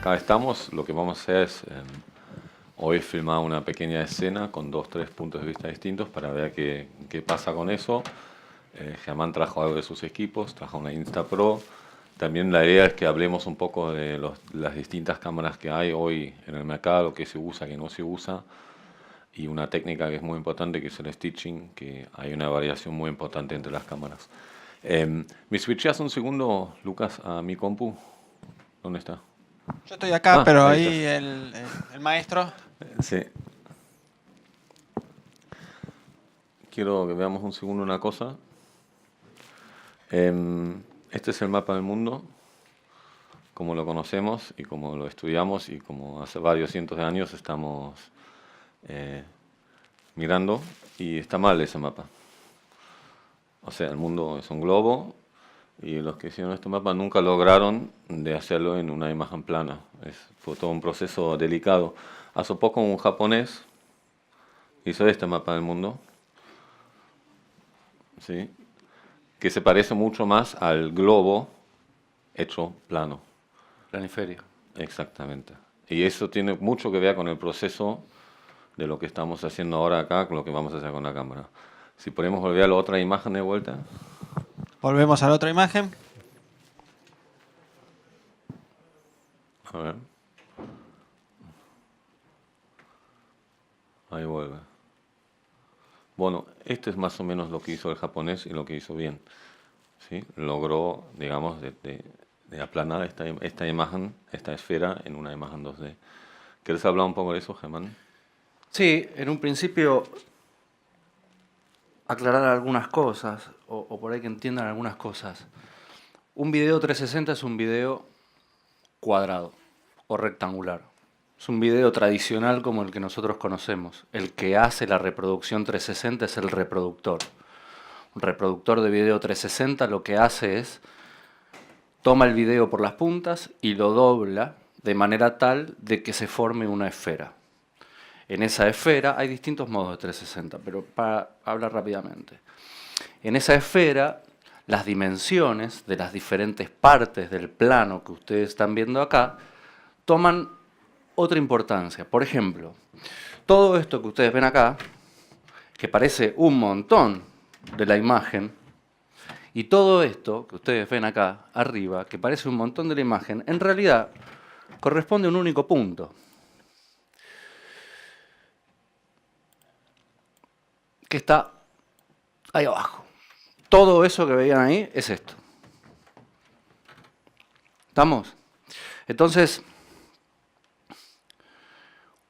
acá estamos. Lo que vamos a hacer es hoy filmar una pequeña escena con 2, 3 puntos de vista distintos para ver qué pasa con eso. Germán trajo algo de sus equipos, trajo una Instapro. También la idea es que hablemos un poco de las distintas cámaras que hay hoy en el mercado, qué se usa, qué no se usa, y una técnica que es muy importante, que es el stitching, que hay una variación muy importante entre las cámaras. ¿Me switcheas un segundo, Lucas, a mi compu? ¿Dónde está? Yo estoy acá, pero Ahí ahí estás. el maestro. Sí. Quiero que veamos un segundo una cosa. Este es el mapa del mundo, como lo conocemos y como lo estudiamos y como hace varios cientos de años estamos mirando, y está mal ese mapa. O sea, el mundo es un globo y los que hicieron este mapa nunca lograron de hacerlo en una imagen plana. Fue todo un proceso delicado. Hace poco un japonés hizo este mapa del mundo, ¿sí? Que se parece mucho más al globo hecho plano. Planiferio. Exactamente. Y eso tiene mucho que ver con el proceso de lo que estamos haciendo ahora acá, con lo que vamos a hacer con la cámara. Si podemos volver a la otra imagen de vuelta. Volvemos a la otra imagen. A ver. Ahí vuelve. Bueno, esto es más o menos lo que hizo el japonés y lo que hizo bien. ¿Sí? Logró, digamos, de aplanar esta imagen, esta esfera, en una imagen 2D. ¿Quieres hablar un poco de eso, Germán? Sí, en un principio aclarar algunas cosas, o por ahí que entiendan algunas cosas. Un video 360 es un video cuadrado o rectangular. Es un video tradicional como el que nosotros conocemos. El que hace la reproducción 360 es el reproductor. Un reproductor de video 360 lo que hace es toma el video por las puntas y lo dobla de manera tal de que se forme una esfera. En esa esfera hay distintos modos de 360, pero para hablar rápidamente. En esa esfera, las dimensiones de las diferentes partes del plano que ustedes están viendo acá toman otra importancia. Por ejemplo, todo esto que ustedes ven acá, que parece un montón de la imagen, y todo esto que ustedes ven acá arriba, que parece un montón de la imagen, en realidad corresponde a un único punto, que está ahí abajo. Todo eso que veían ahí es esto. ¿Estamos? Entonces,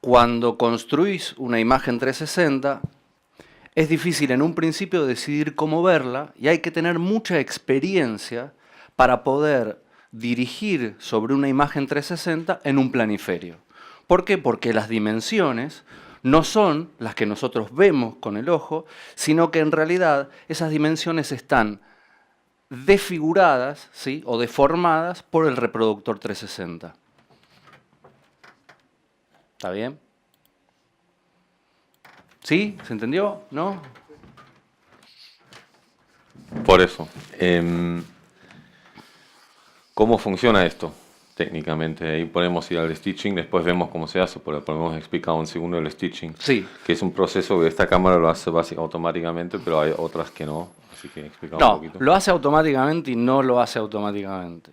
cuando construís una imagen 360, es difícil en un principio decidir cómo verla y hay que tener mucha experiencia para poder dirigir sobre una imagen 360 en un planiferio. ¿Por qué? Porque las dimensiones no son las que nosotros vemos con el ojo, sino que en realidad esas dimensiones están desfiguradas, ¿sí?, o deformadas por el reproductor 360. ¿Está bien? ¿Sí? ¿Se entendió? ¿No? Por eso. ¿Cómo funciona esto técnicamente? Ahí podemos ir al stitching, después vemos cómo se hace, pero podemos explicar un segundo el stitching. Sí. Que es un proceso que esta cámara lo hace básicamente automáticamente, pero hay otras que no. Así que explicamos un poquito. Lo hace automáticamente y no lo hace automáticamente.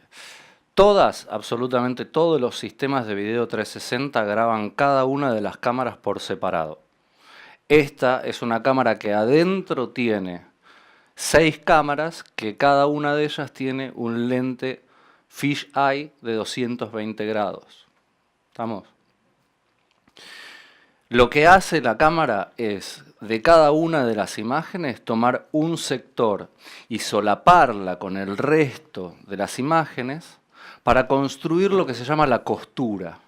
Absolutamente todos los sistemas de video 360 graban cada una de las cámaras por separado. Esta es una cámara que adentro tiene 6 cámaras, que cada una de ellas tiene un lente fisheye de 220 grados. ¿Estamos? Lo que hace la cámara es, de cada una de las imágenes, tomar un sector y solaparla con el resto de las imágenes para construir lo que se llama la costura.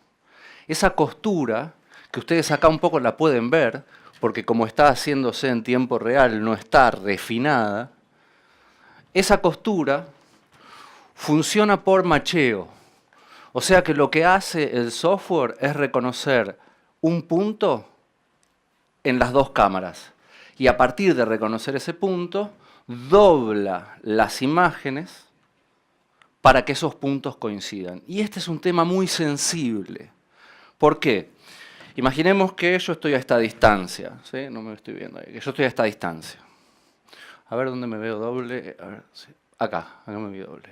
Esa costura, que ustedes acá un poco la pueden ver, porque como está haciéndose en tiempo real, no está refinada, esa costura funciona por macheo. O sea que lo que hace el software es reconocer un punto en las dos cámaras. Y a partir de reconocer ese punto, dobla las imágenes para que esos puntos coincidan. Y este es un tema muy sensible. ¿Por qué? Imaginemos que yo estoy a esta distancia, ¿sí? No me estoy viendo ahí, que yo estoy a esta distancia. A ver dónde me veo doble. A ver, sí. Acá me veo doble.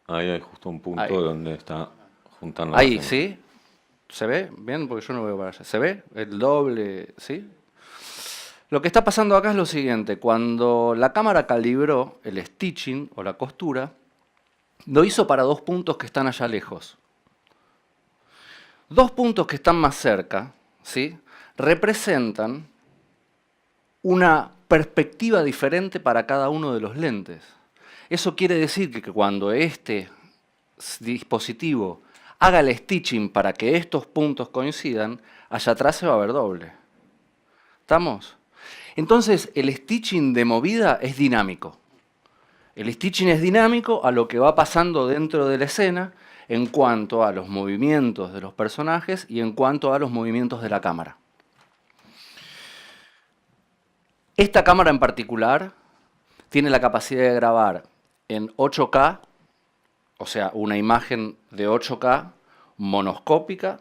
Ahí hay justo un punto Ahí. donde está juntando. Ahí, ¿sí? ¿Se ve? Bien, porque yo no veo para allá. ¿Se ve? El doble, ¿sí? Lo que está pasando acá es lo siguiente. Cuando la cámara calibró el stitching o la costura, lo hizo para dos puntos que están allá lejos. Dos puntos que están más cerca, ¿sí? Representan una perspectiva diferente para cada uno de los lentes. Eso quiere decir que cuando este dispositivo haga el stitching para que estos puntos coincidan, allá atrás se va a ver doble. ¿Estamos? Entonces, el stitching de movida es dinámico. El stitching es dinámico a lo que va pasando dentro de la escena en cuanto a los movimientos de los personajes y en cuanto a los movimientos de la cámara. Esta cámara en particular tiene la capacidad de grabar en 8K, o sea, una imagen de 8K monoscópica,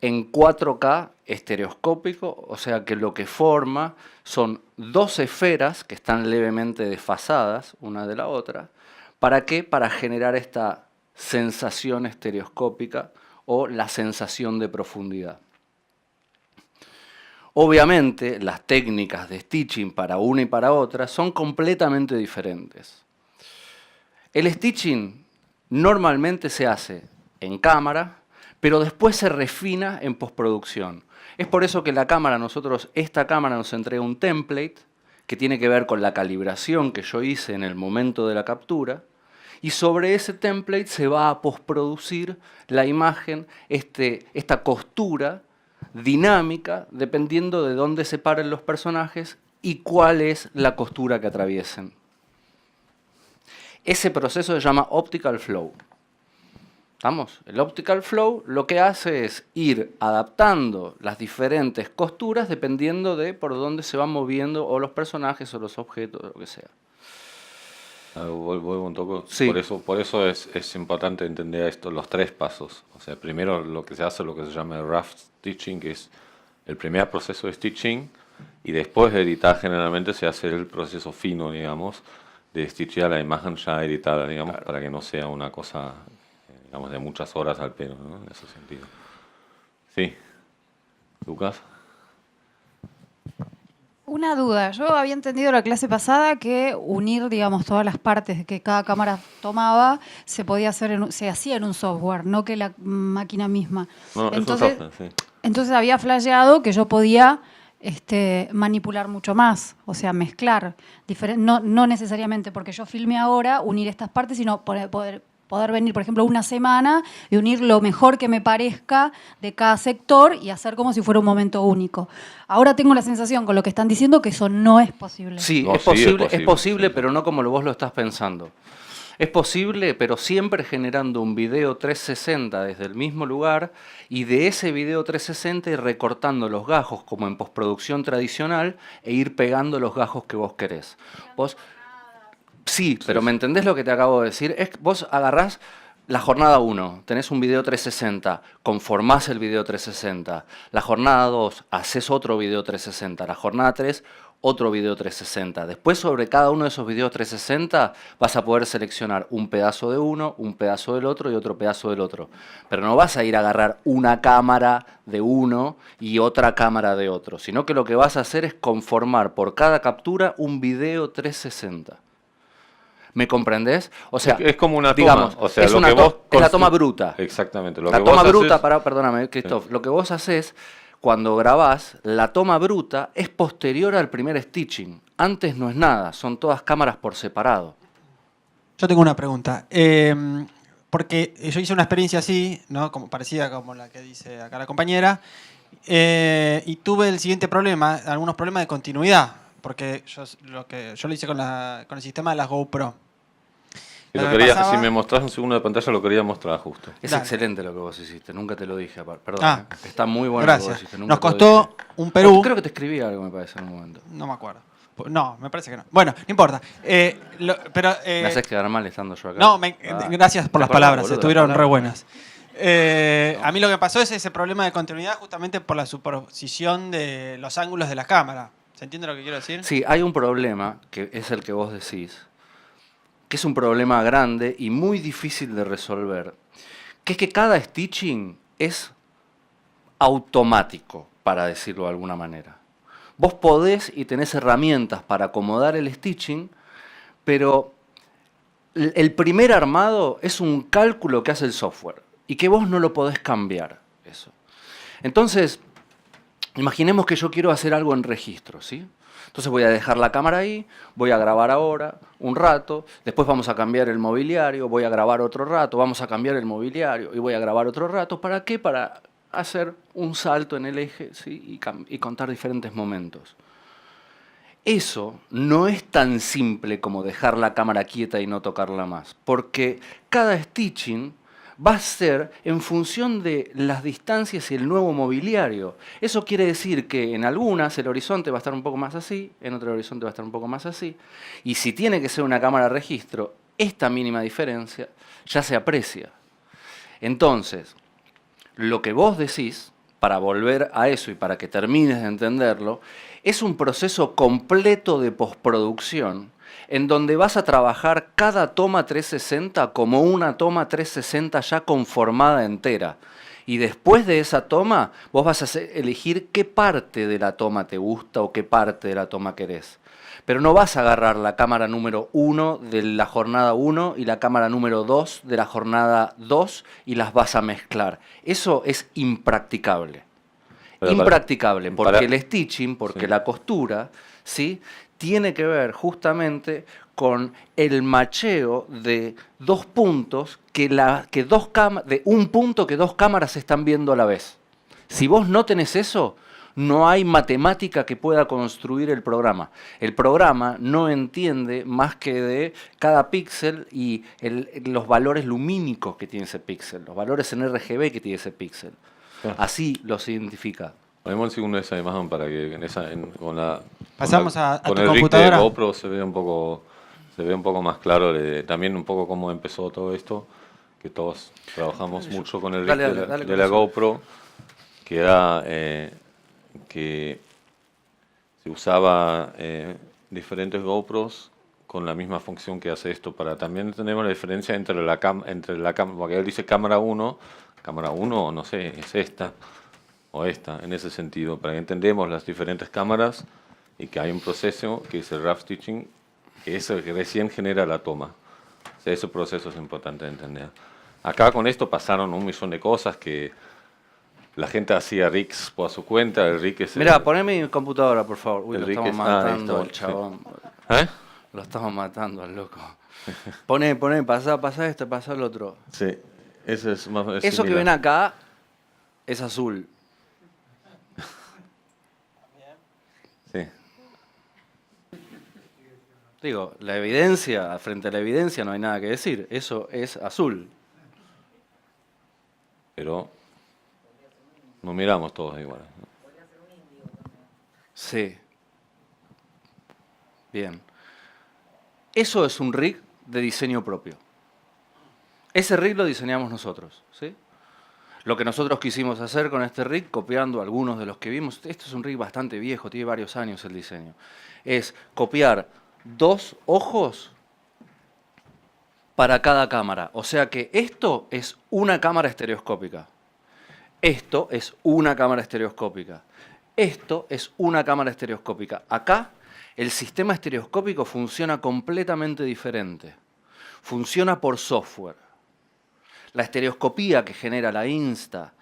en 4K estereoscópico, o sea que lo que forma son dos esferas que están levemente desfasadas una de la otra. ¿Para qué? Para generar esta sensación estereoscópica o la sensación de profundidad. Obviamente, las técnicas de stitching para una y para otra son completamente diferentes. El stitching normalmente se hace en cámara, pero después se refina en postproducción. Es por eso que esta cámara nos entrega un template que tiene que ver con la calibración que yo hice en el momento de la captura, y sobre ese template se va a postproducir la imagen, esta costura dinámica, dependiendo de dónde se paren los personajes y cuál es la costura que atraviesen. Ese proceso se llama optical flow. ¿Estamos? El optical flow lo que hace es ir adaptando las diferentes costuras dependiendo de por dónde se van moviendo o los personajes o los objetos, lo que sea. Vuelvo un toque. Sí. Por eso es importante entender esto, los tres pasos. O sea, primero lo que se hace, lo que se llama rough stitching, que es el primer proceso de stitching, y después de editar generalmente se hace el proceso fino, digamos, de stitchear la imagen ya editada, digamos, claro, para que no sea una cosa, digamos, de muchas horas al pelo, ¿no? En ese sentido. Sí. Lucas. Una duda, yo había entendido la clase pasada que unir, digamos, todas las partes que cada cámara tomaba se podía hacer, se hacía en un software, no que la máquina misma. No, entonces, es un software, sí. Entonces había flasheado que yo podía manipular mucho más, o sea, mezclar, no necesariamente porque yo filme ahora, unir estas partes, sino poder venir, por ejemplo, una semana y unir lo mejor que me parezca de cada sector y hacer como si fuera un momento único. Ahora tengo la sensación, con lo que están diciendo, que eso no es posible. Sí, no, es posible, sí. Pero no como vos lo estás pensando. Es posible, pero siempre generando un video 360 desde el mismo lugar y de ese video 360 ir recortando los gajos como en postproducción tradicional e ir pegando los gajos que vos querés. Sí, pero ¿me entendés lo que te acabo de decir? Vos agarrás la jornada 1, tenés un video 360, conformás el video 360. La jornada 2, haces otro video 360. La jornada 3, otro video 360. Después sobre cada uno de esos videos 360 vas a poder seleccionar un pedazo de uno, un pedazo del otro y otro pedazo del otro. Pero no vas a ir a agarrar una cámara de uno y otra cámara de otro, sino que lo que vas a hacer es conformar por cada captura un video 360. ¿Me comprendés? O sea, es como una toma, digamos, o sea, es la toma bruta. Exactamente. La toma bruta, perdóname, Christoph, sí. Lo que vos haces cuando grabás, la toma bruta es posterior al primer stitching. Antes no es nada, son todas cámaras por separado. Yo tengo una pregunta. Porque yo hice una experiencia así, ¿no? Parecida como la que dice acá la compañera, y tuve el siguiente problema, algunos problemas de continuidad, porque yo lo hice con el sistema de las GoPro. Si me mostrás un segundo de pantalla, lo quería mostrar justo. Es Dale. Excelente lo que vos hiciste, nunca te lo dije, perdón. Está muy bueno gracias. lo que vos hiciste. Nos costó un Perú. Creo que te escribí algo, me parece, en un momento. No me acuerdo. No, me parece que no. Bueno, no importa. Pero, Me haces quedar mal estando yo acá. no, gracias por ¿te las acordás, palabras, boludo, estuvieron las re palabras? buenas. A mí lo que pasó es ese problema de continuidad justamente por la superposición de los ángulos de la cámara. ¿Se entiende lo que quiero decir? Sí, hay un problema, que es el que vos decís, que es un problema grande y muy difícil de resolver, que es que cada stitching es automático, para decirlo de alguna manera. Vos podés y tenés herramientas para acomodar el stitching, pero el primer armado es un cálculo que hace el software y que vos no lo podés cambiar. Eso. Entonces, imaginemos que yo quiero hacer algo en registro, ¿sí? Entonces voy a dejar la cámara ahí, voy a grabar ahora un rato, después vamos a cambiar el mobiliario, voy a grabar otro rato, vamos a cambiar el mobiliario y voy a grabar otro rato. ¿Para qué? Para hacer un salto en el eje, ¿sí? y contar diferentes momentos. Eso no es tan simple como dejar la cámara quieta y no tocarla más, porque cada stitching va a ser en función de las distancias y el nuevo mobiliario. Eso quiere decir que en algunas el horizonte va a estar un poco más así, en otro el horizonte va a estar un poco más así, y si tiene que ser una cámara de registro, esta mínima diferencia ya se aprecia. Entonces, lo que vos decís, para volver a eso y para que termines de entenderlo, es un proceso completo de postproducción en donde vas a trabajar cada toma 360 como una toma 360 ya conformada entera. Y después de esa toma, vos vas a elegir qué parte de la toma te gusta o qué parte de la toma querés. Pero no vas a agarrar la cámara número 1 de la jornada 1 y la cámara número 2 de la jornada 2 y las vas a mezclar. Eso es impracticable. Pero Impracticable, porque para- el stitching, porque Sí. la costura, ¿sí? Tiene que ver justamente con el macheo de dos puntos de un punto que dos cámaras están viendo a la vez. Si vos no tenés eso, no hay matemática que pueda construir el programa. El programa no entiende más que de cada píxel y los valores lumínicos que tiene ese píxel, los valores en RGB que tiene ese píxel. Así los identifica. Ponemos el segundo de esa imagen para que Pasamos a con tu el rig de computadora. GoPro se ve un poco más claro también un poco cómo empezó todo esto, que todos trabajamos mucho con el rig Dale de con la eso. GoPro, que era que se usaba diferentes GoPros con la misma función que hace esto. También tenemos la diferencia entre la cámara, porque él dice cámara 1 no sé, es esta o esta, en ese sentido, para que entendamos las diferentes cámaras y que hay un proceso que es el rough stitching, que es el que recién genera la toma. O sea, ese proceso es importante de entender. Acá con esto pasaron un millón de cosas que la gente hacía rigs por su cuenta. El rig es Mirá, poné mi computadora, por favor. Uy, el lo Rick estamos es- ah, ahí matando está, al sí. chabón. ¿Eh? Lo estamos matando al loco. Poné, pasá esto, pasá el otro. Sí, ese es más es Eso que similar. ven acá es azul. Sí. Digo, la evidencia, frente a la evidencia no hay nada que decir. Eso es azul. Pero no miramos todos igual, ¿no? Sí. Bien. Eso es un rig de diseño propio. Ese rig lo diseñamos nosotros, ¿sí? Lo que nosotros quisimos hacer con este rig, copiando algunos de los que vimos, esto es un rig bastante viejo, tiene varios años el diseño, es copiar 2 ojos para cada cámara. O sea que esto es una cámara estereoscópica. Esto es una cámara estereoscópica. Esto es una cámara estereoscópica. Acá el sistema estereoscópico funciona completamente diferente. Funciona por software. La estereoscopía que genera la Insta,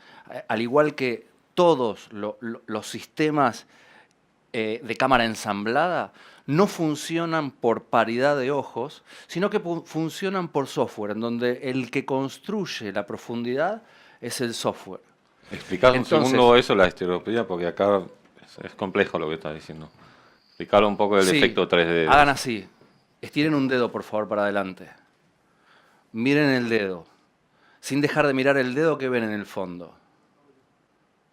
al igual que todos los sistemas de cámara ensamblada, no funcionan por paridad de ojos, sino que funcionan por software, en donde el que construye la profundidad es el software. Explicar un Entonces- segundo eso, la estereopía, porque acá es complejo lo que estás diciendo. Explicarlo un poco el Sí, efecto 3D. Hagan así. Estiren un dedo, por favor, para adelante. Miren el dedo. Sin dejar de mirar el dedo que ven en el fondo.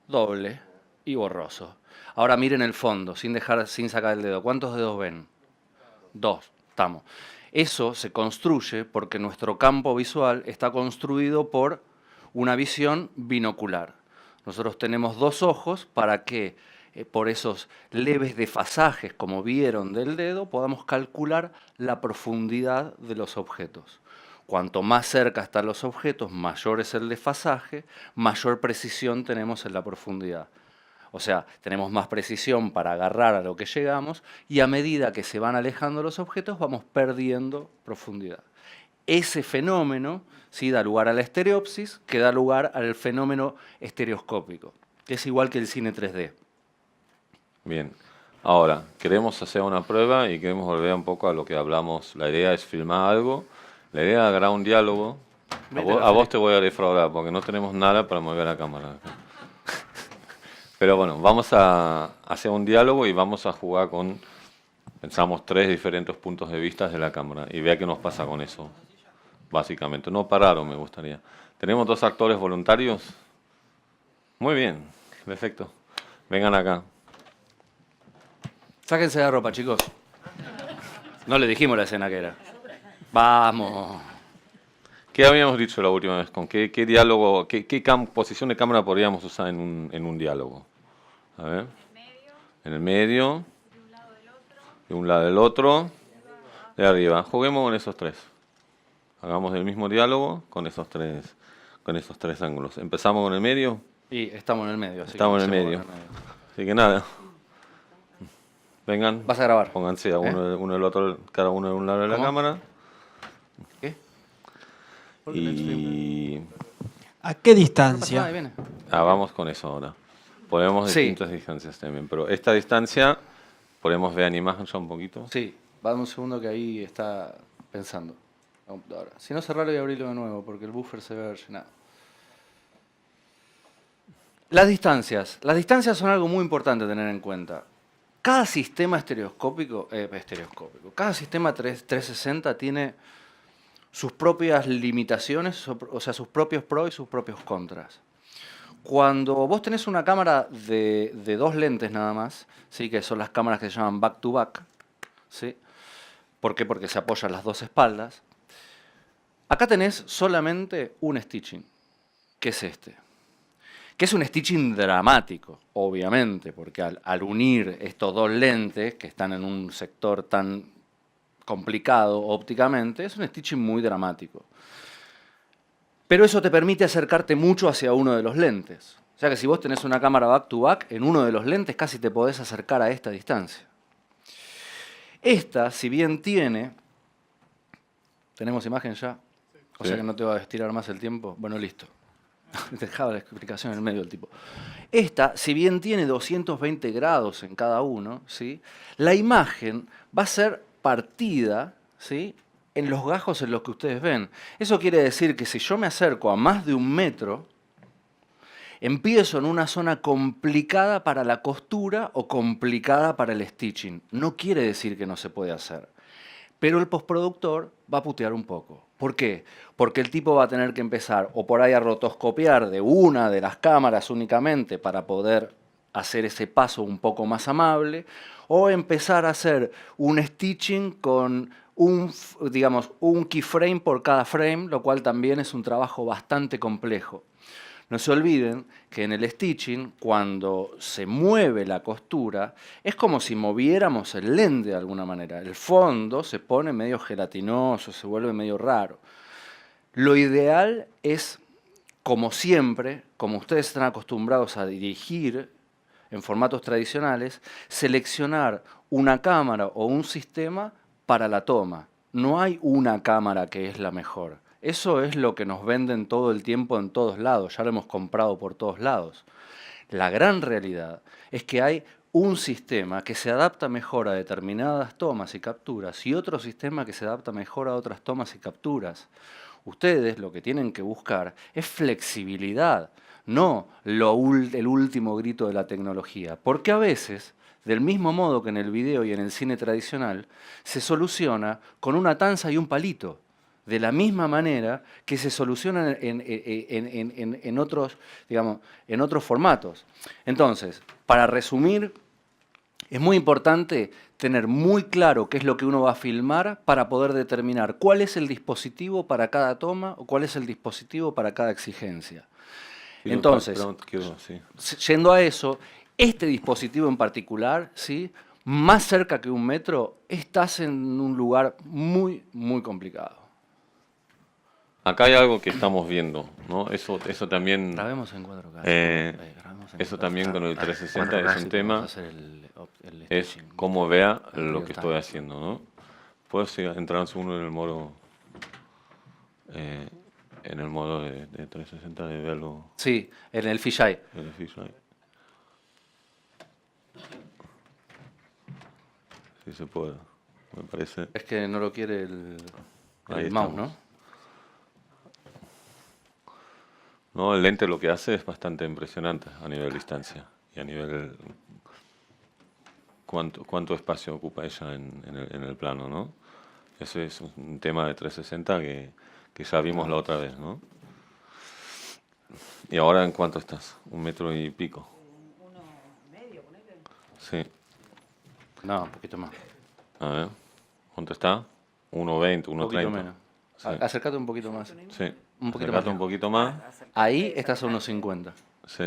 Doble. y borroso. Ahora miren el fondo, sin sacar el dedo. ¿Cuántos dedos ven? 2, estamos. Eso se construye porque nuestro campo visual está construido por una visión binocular. Nosotros tenemos 2 ojos para que por esos leves desfasajes, como vieron del dedo, podamos calcular la profundidad de los objetos. Cuanto más cerca están los objetos, mayor es el desfasaje, mayor precisión tenemos en la profundidad. O sea, tenemos más precisión para agarrar a lo que llegamos y a medida que se van alejando los objetos vamos perdiendo profundidad. Ese fenómeno sí da lugar a la estereopsis, que da lugar al fenómeno estereoscópico, que es igual que el cine 3D. Bien. Ahora, queremos hacer una prueba y queremos volver un poco a lo que hablamos. La idea es filmar algo. La idea es agarrar un diálogo. A vos te voy a defraudar porque no tenemos nada para mover la cámara. Pero bueno, vamos a hacer un diálogo y vamos a jugar con, pensamos, 3 diferentes puntos de vista de la cámara y vea qué nos pasa con eso, básicamente. No pararon, me gustaría. ¿Tenemos 2 actores voluntarios? Muy bien, perfecto. Vengan acá. Sáquense la ropa, chicos. No le dijimos la escena que era. Vamos. ¿Qué habíamos dicho la última vez? ¿Con qué diálogo, qué posición de cámara podríamos usar en un diálogo? A ver. En el medio. De un lado del otro. De arriba. Juguemos con esos 3. Hagamos el mismo diálogo con esos tres ángulos. Empezamos con el medio. Y estamos en el medio. Estamos en el medio. Así que nada. Vengan. Vas a grabar. Pónganse a uno del otro, cada uno de un lado de la cámara. ¿Qué? Y ¿A qué No pasa distancia? nada, ahí viene. vamos con eso ahora. Ponemos Sí. distintas distancias también, pero esta distancia podemos ver en imagen ya un poquito. Sí, va un segundo que ahí está pensando la computadora. Si no, cerrarlo y abrirlo de nuevo porque el buffer se ve llenado. Las distancias son algo muy importante a tener en cuenta. Cada sistema estereoscópico, cada sistema 360 tiene sus propias limitaciones, o sea, sus propios pros y sus propios contras. Cuando vos tenés una cámara de 2 lentes nada más, ¿sí? Que son las cámaras que se llaman back-to-back, ¿sí? ¿Por qué? Porque se apoyan las 2 espaldas. Acá tenés solamente un stitching, que es este. Que es un stitching dramático, obviamente, porque al unir estos 2 lentes, que están en un sector tan complicado ópticamente, es un stitching muy dramático. Pero eso te permite acercarte mucho hacia uno de los lentes. O sea que si vos tenés una cámara back-to-back, en uno de los lentes casi te podés acercar a esta distancia. Esta, si bien tiene... ¿Tenemos imagen ya? O sea que no te va a estirar más el tiempo. Bueno, listo. Dejaba la explicación en el medio del tipo. Esta, si bien tiene 220 grados en cada uno, ¿sí? La imagen va a ser partida, ¿sí? En los gajos en los que ustedes ven. Eso quiere decir que si yo me acerco a más de 1 metro, empiezo en una zona complicada para la costura o complicada para el stitching. No quiere decir que no se puede hacer. Pero el postproductor va a putear un poco. ¿Por qué? Porque el tipo va a tener que empezar o por ahí a rotoscopiar de una de las cámaras únicamente para poder hacer ese paso un poco más amable, o empezar a hacer un stitching con un keyframe por cada frame, lo cual también es un trabajo bastante complejo. No se olviden que en el stitching, cuando se mueve la costura, es como si moviéramos el lente de alguna manera. El fondo se pone medio gelatinoso, se vuelve medio raro. Lo ideal es, como siempre, como ustedes están acostumbrados a dirigir en formatos tradicionales, seleccionar una cámara o un sistema para la toma. No hay una cámara que es la mejor. Eso es lo que nos venden todo el tiempo en todos lados, ya lo hemos comprado por todos lados. La gran realidad es que hay un sistema que se adapta mejor a determinadas tomas y capturas y otro sistema que se adapta mejor a otras tomas y capturas. Ustedes lo que tienen que buscar es flexibilidad, no el último grito de la tecnología, porque a veces, del mismo modo que en el video y en el cine tradicional, se soluciona con una tanza y un palito. de la misma manera que se solucionan en otros, digamos, en otros formatos. Entonces, para resumir, es muy importante tener muy claro qué es lo que uno va a filmar para poder determinar cuál es el dispositivo para cada toma o cuál es el dispositivo para cada exigencia. Entonces, yendo a eso, este dispositivo en particular, ¿sí?, más cerca que 1 metro, estás en un lugar muy, muy complicado. Acá hay algo que estamos viendo, ¿no? Eso también... Grabemos en 4K. Eso también con el 360 es un tema, es cómo vea lo que estoy haciendo, ¿no? Puedo entrar un segundo en el modo de 360 de verlo. Sí, en el fisheye. En el fisheye. Sí se puede, me parece. Es que no lo quiere el mouse, ¿no? No, el lente lo que hace es bastante impresionante a nivel de distancia y a nivel cuánto espacio ocupa ella en el plano, ¿no? Ese es un tema de 360 que ya vimos la otra vez, ¿no? ¿Y ahora en cuánto estás? 1 metro y pico. 1,5, ponele. Sí. No, un poquito más. A ver, ¿cuánto está? 1,20, 1,30. Un poquito menos. Sí. Acércate un poquito más. Sí. Un poquito Acercate más. un poquito más. Ahí estás a 1,50. Sí.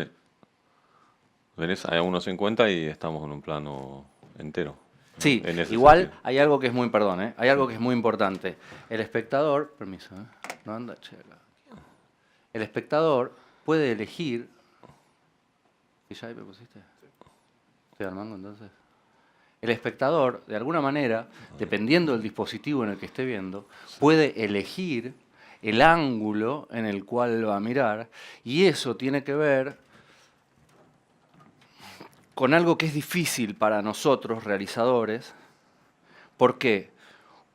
¿Venís a 1,50 y estamos en un plano entero? ¿No? Sí, En ese igual sentido. hay algo que es muy, perdón, hay algo que es muy importante. El espectador, permiso, no anda, che, acá. El espectador puede elegir. ¿Y ya ahí me pusiste? Estoy armando entonces. El espectador, de alguna manera, dependiendo del dispositivo en el que esté viendo, puede elegir el ángulo en el cual va a mirar, y eso tiene que ver con algo que es difícil para nosotros, realizadores. ¿Por qué?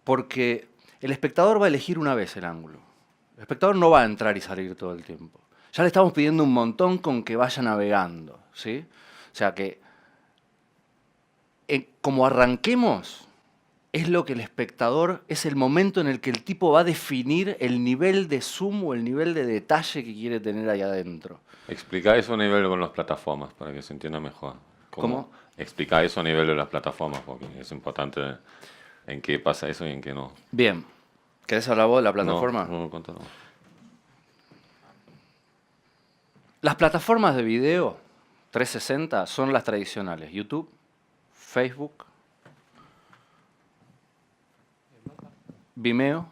Porque el espectador va a elegir una vez el ángulo. El espectador no va a entrar y salir todo el tiempo. Ya le estamos pidiendo un montón con que vaya navegando, ¿sí? O sea que, como arranquemos, es lo que el espectador, es el momento en el que el tipo va a definir el nivel de zoom o el nivel de detalle que quiere tener ahí adentro. Explica eso a nivel con las plataformas para que se entienda mejor. ¿Cómo? Explica eso a nivel de las plataformas porque es importante en qué pasa eso y en qué no. Bien. ¿Querés hablar vos de la plataforma? No, contalo. Las plataformas de video 360 son las tradicionales. YouTube, Facebook, Vimeo.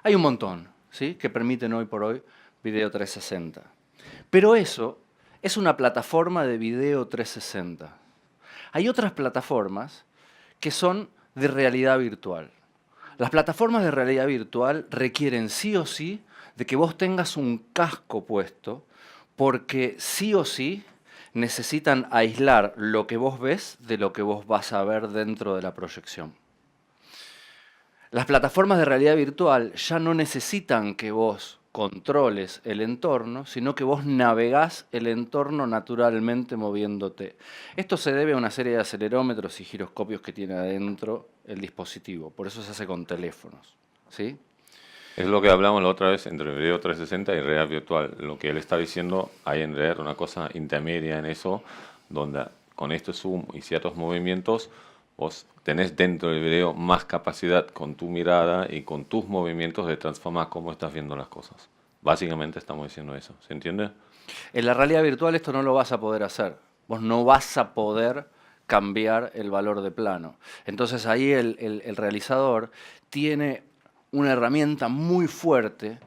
Hay un montón, ¿sí?, que permiten hoy por hoy video 360. Pero eso es una plataforma de video 360. Hay otras plataformas que son de realidad virtual. Las plataformas de realidad virtual requieren sí o sí de que vos tengas un casco puesto, porque sí o sí necesitan aislar lo que vos ves de lo que vos vas a ver dentro de la proyección. Las plataformas de realidad virtual ya no necesitan que vos controles el entorno, sino que vos navegás el entorno naturalmente moviéndote. Esto se debe a una serie de acelerómetros y giroscopios que tiene adentro el dispositivo, por eso se hace con teléfonos, ¿sí? Es lo que hablamos la otra vez entre video 360 y realidad virtual. Lo que él está diciendo, hay en realidad una cosa intermedia en eso, donde con este zoom y ciertos movimientos, vos tenés dentro del video más capacidad con tu mirada y con tus movimientos de transformar cómo estás viendo las cosas. Básicamente estamos diciendo eso, ¿se entiende? En la realidad virtual esto no lo vas a poder hacer. Vos no vas a poder cambiar el valor de plano. Entonces ahí el realizador tiene una herramienta muy fuerte,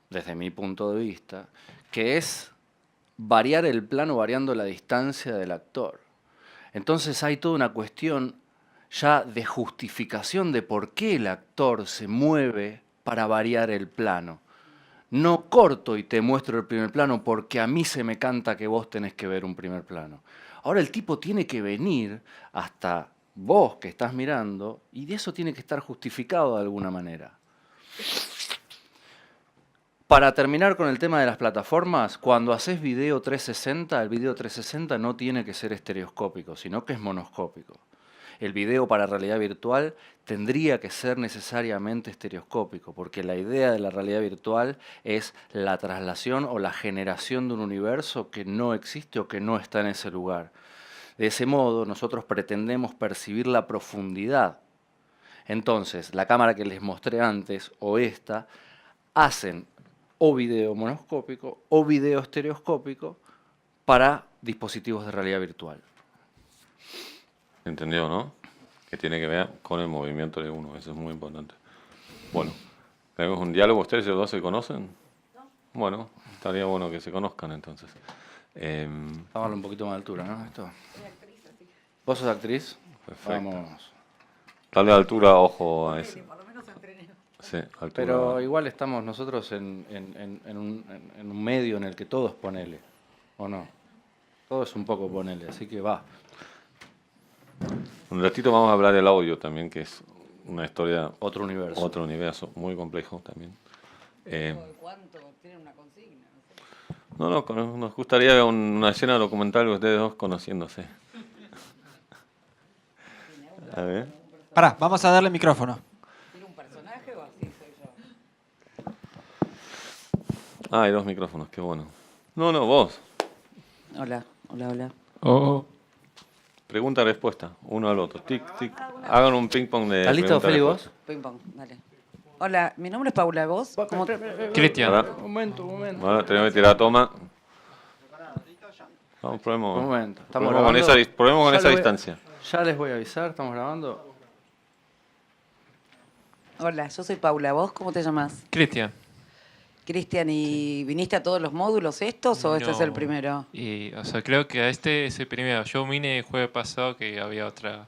desde mi punto de vista, que es variar el plano variando la distancia del actor. Entonces hay toda una cuestión ya de justificación de por qué el actor se mueve para variar el plano. No corto y te muestro el primer plano porque a mí se me canta que vos tenés que ver un primer plano. Ahora el tipo tiene que venir hasta vos que estás mirando y de eso tiene que estar justificado de alguna manera. Para terminar con el tema de las plataformas, cuando haces video 360, el video 360 no tiene que ser estereoscópico, sino que es monoscópico. el video para realidad virtual tendría que ser necesariamente estereoscópico, porque la idea de la realidad virtual es la traslación o la generación de un universo que no existe o que no está en ese lugar. De ese modo, nosotros pretendemos percibir la profundidad. Entonces, la cámara que les mostré antes o esta hacen o video monoscópico o video estereoscópico para dispositivos de realidad virtual. ¿Entendió, no? Que tiene que ver con el movimiento de uno, eso es muy importante. Bueno, ¿tenemos un diálogo? ¿Ustedes los dos se conocen? No. Bueno, estaría bueno que se conozcan entonces. Vamos a hablar un poquito más de altura, ¿no? Esto. Soy actriz, así. ¿Vos sos actriz? Perfecto. Vamos. Dale altura, ojo a eso. Por lo menos entrené. Sí, altura. Pero igual estamos nosotros en un medio en el que todo es ponele, ¿o no? Todo es un poco ponele, así que va. Un ratito vamos a hablar del audio también, que es una historia, Otro universo. muy complejo también. ¿Cuánto? Tienen una consigna, no sé. Nos gustaría ver una escena documental de ustedes dos conociéndose. A ver. Pará, vamos a darle micrófono. ¿Tiene un personaje o así soy yo? Ah, hay dos micrófonos, qué bueno. No, vos. Hola. Oh. Pregunta-respuesta, uno al otro. Tic, tic. Hagan un ping-pong de. ¿Estás listo, Feli, vos? Ping pong, dale. Hola, mi nombre es Paula, ¿vos? ¿Cómo? Cristian. Ahora, Un momento. bueno, tenemos que tirar toma. Vamos, probemos. Un momento. ¿Estamos Probemos con grabando? probemos con Ya esa le voy- distancia. Ya les voy a avisar, ¿estamos grabando? Hola, yo soy Paula, ¿vos cómo te llamas? Cristian. Cristian, ¿y viniste a todos los módulos estos o este es el No. primero? Y, o sea, creo que a este es el primero. Yo vine el jueves pasado que había otra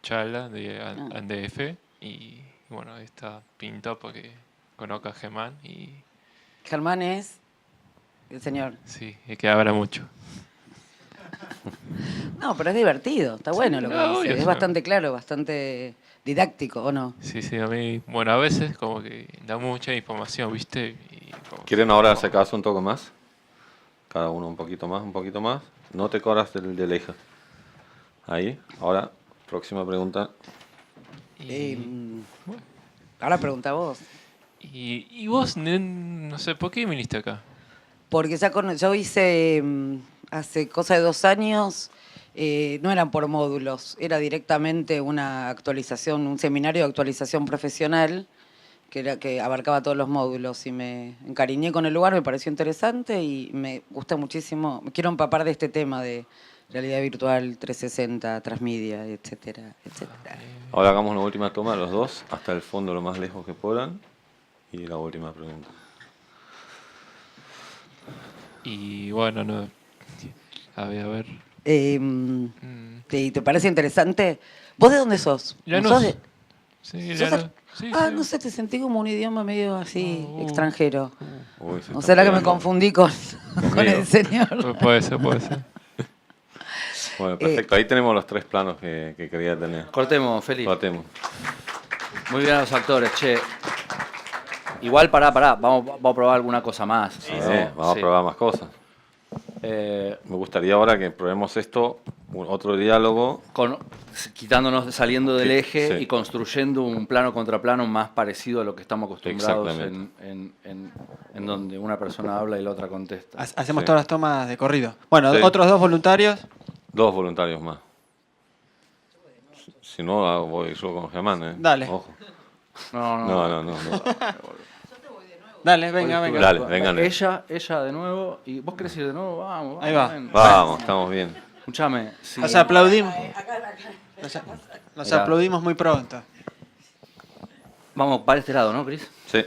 charla de ANDF y bueno, está pintado porque conozco a Germán y Germán es el señor. sí, es que habla mucho. No, pero es divertido, está bueno lo que no, dice. obvio, Es sí. bastante claro, bastante didáctico, ¿o no? Sí, a mí, bueno, a veces como que da mucha información, ¿viste? Y como- ¿Quieren ahora acercarse un toque más? Cada uno un poquito más. No te corras del eje. Ahí, ahora, próxima pregunta. y, Ahora pregunta vos. y vos, no sé, ¿por qué viniste acá? Porque yo hice hace cosa de 2 años, no eran por módulos, era directamente una actualización, un seminario de actualización profesional que abarcaba todos los módulos y me encariñé con el lugar, me pareció interesante y me gusta muchísimo, me quiero empapar de este tema de realidad virtual 360, transmedia, etcétera, etcétera. Ahora hagamos una última toma, los dos, hasta el fondo lo más lejos que puedan. Y la última pregunta. Y bueno, no. A ver. ¿Te parece interesante? ¿Vos de dónde sos? Ya ¿No no. sos de- Sí, ¿Sos ya ar- no. Sí, Ah, sí. no sé, te sentí como un idioma medio así, Oh. extranjero. Uy, se ¿O está será que me pegando. confundí con el señor? Puede ser. Bueno, perfecto. Ahí tenemos los 3 planos que quería tener. Cortemos, Feli. Cortemos. Muy bien a los actores, che. Igual, pará, vamos a probar alguna cosa más. Sí, vamos a probar más cosas. Me gustaría ahora que probemos esto, otro diálogo. Saliendo del Sí, eje sí. y construyendo un plano contra plano más parecido a lo que estamos acostumbrados Exactamente. en donde una persona habla y la otra contesta. Hacemos Sí. todas las tomas de corrido. Bueno, Sí. otros 2 voluntarios. 2 voluntarios más. Si no, voy yo con Germán, ¿eh? Dale. Ojo. No. No. Dale, venga. Dale, vengan. Ella de nuevo. ¿Y vos querés ir de nuevo? Vamos. Ahí va. ven. Vamos, estamos bien. Escuchame. Si Nos aplaudimos. Nos Mirá. aplaudimos muy pronto. Vamos para este lado, ¿no, Cris? Sí.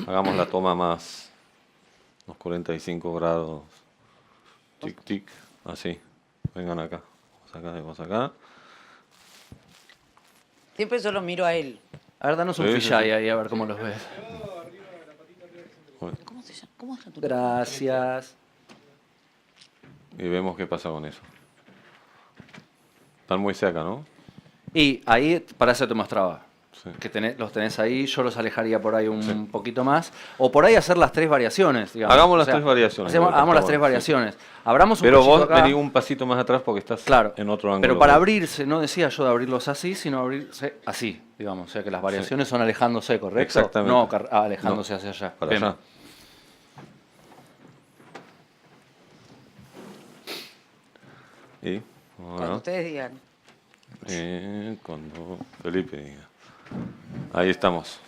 Hagamos la toma más. Unos 45 grados. Tic, tic. Así. Vengan acá. Vamos acá. Siempre yo lo miro a él. A ver, danos un Sí, fisheye sí. ahí a ver cómo los ves. Bueno, ¿Cómo se llama? ¿Cómo es tu Gracias. y vemos qué pasa con eso. Están muy cerca, ¿no? Y ahí, para eso te mostraba. Sí. que los tenés ahí, yo los alejaría por ahí un poquito más. O por ahí hacer las 3 variaciones, digamos. Hagamos las 3 variaciones. Hagamos las Está 3 bueno, variaciones. Abramos un Pero cachito vos acá. vení un pasito más atrás porque estás Claro, en otro ángulo. pero para abrirse, no decía yo de abrirlos así, sino abrirse así, digamos. O sea que las variaciones son alejándose, ¿correcto? Exactamente. No alejándose hacia allá. Para Bien. allá. Y Cuando bueno, ustedes digan. cuando Felipe diga. Ahí estamos.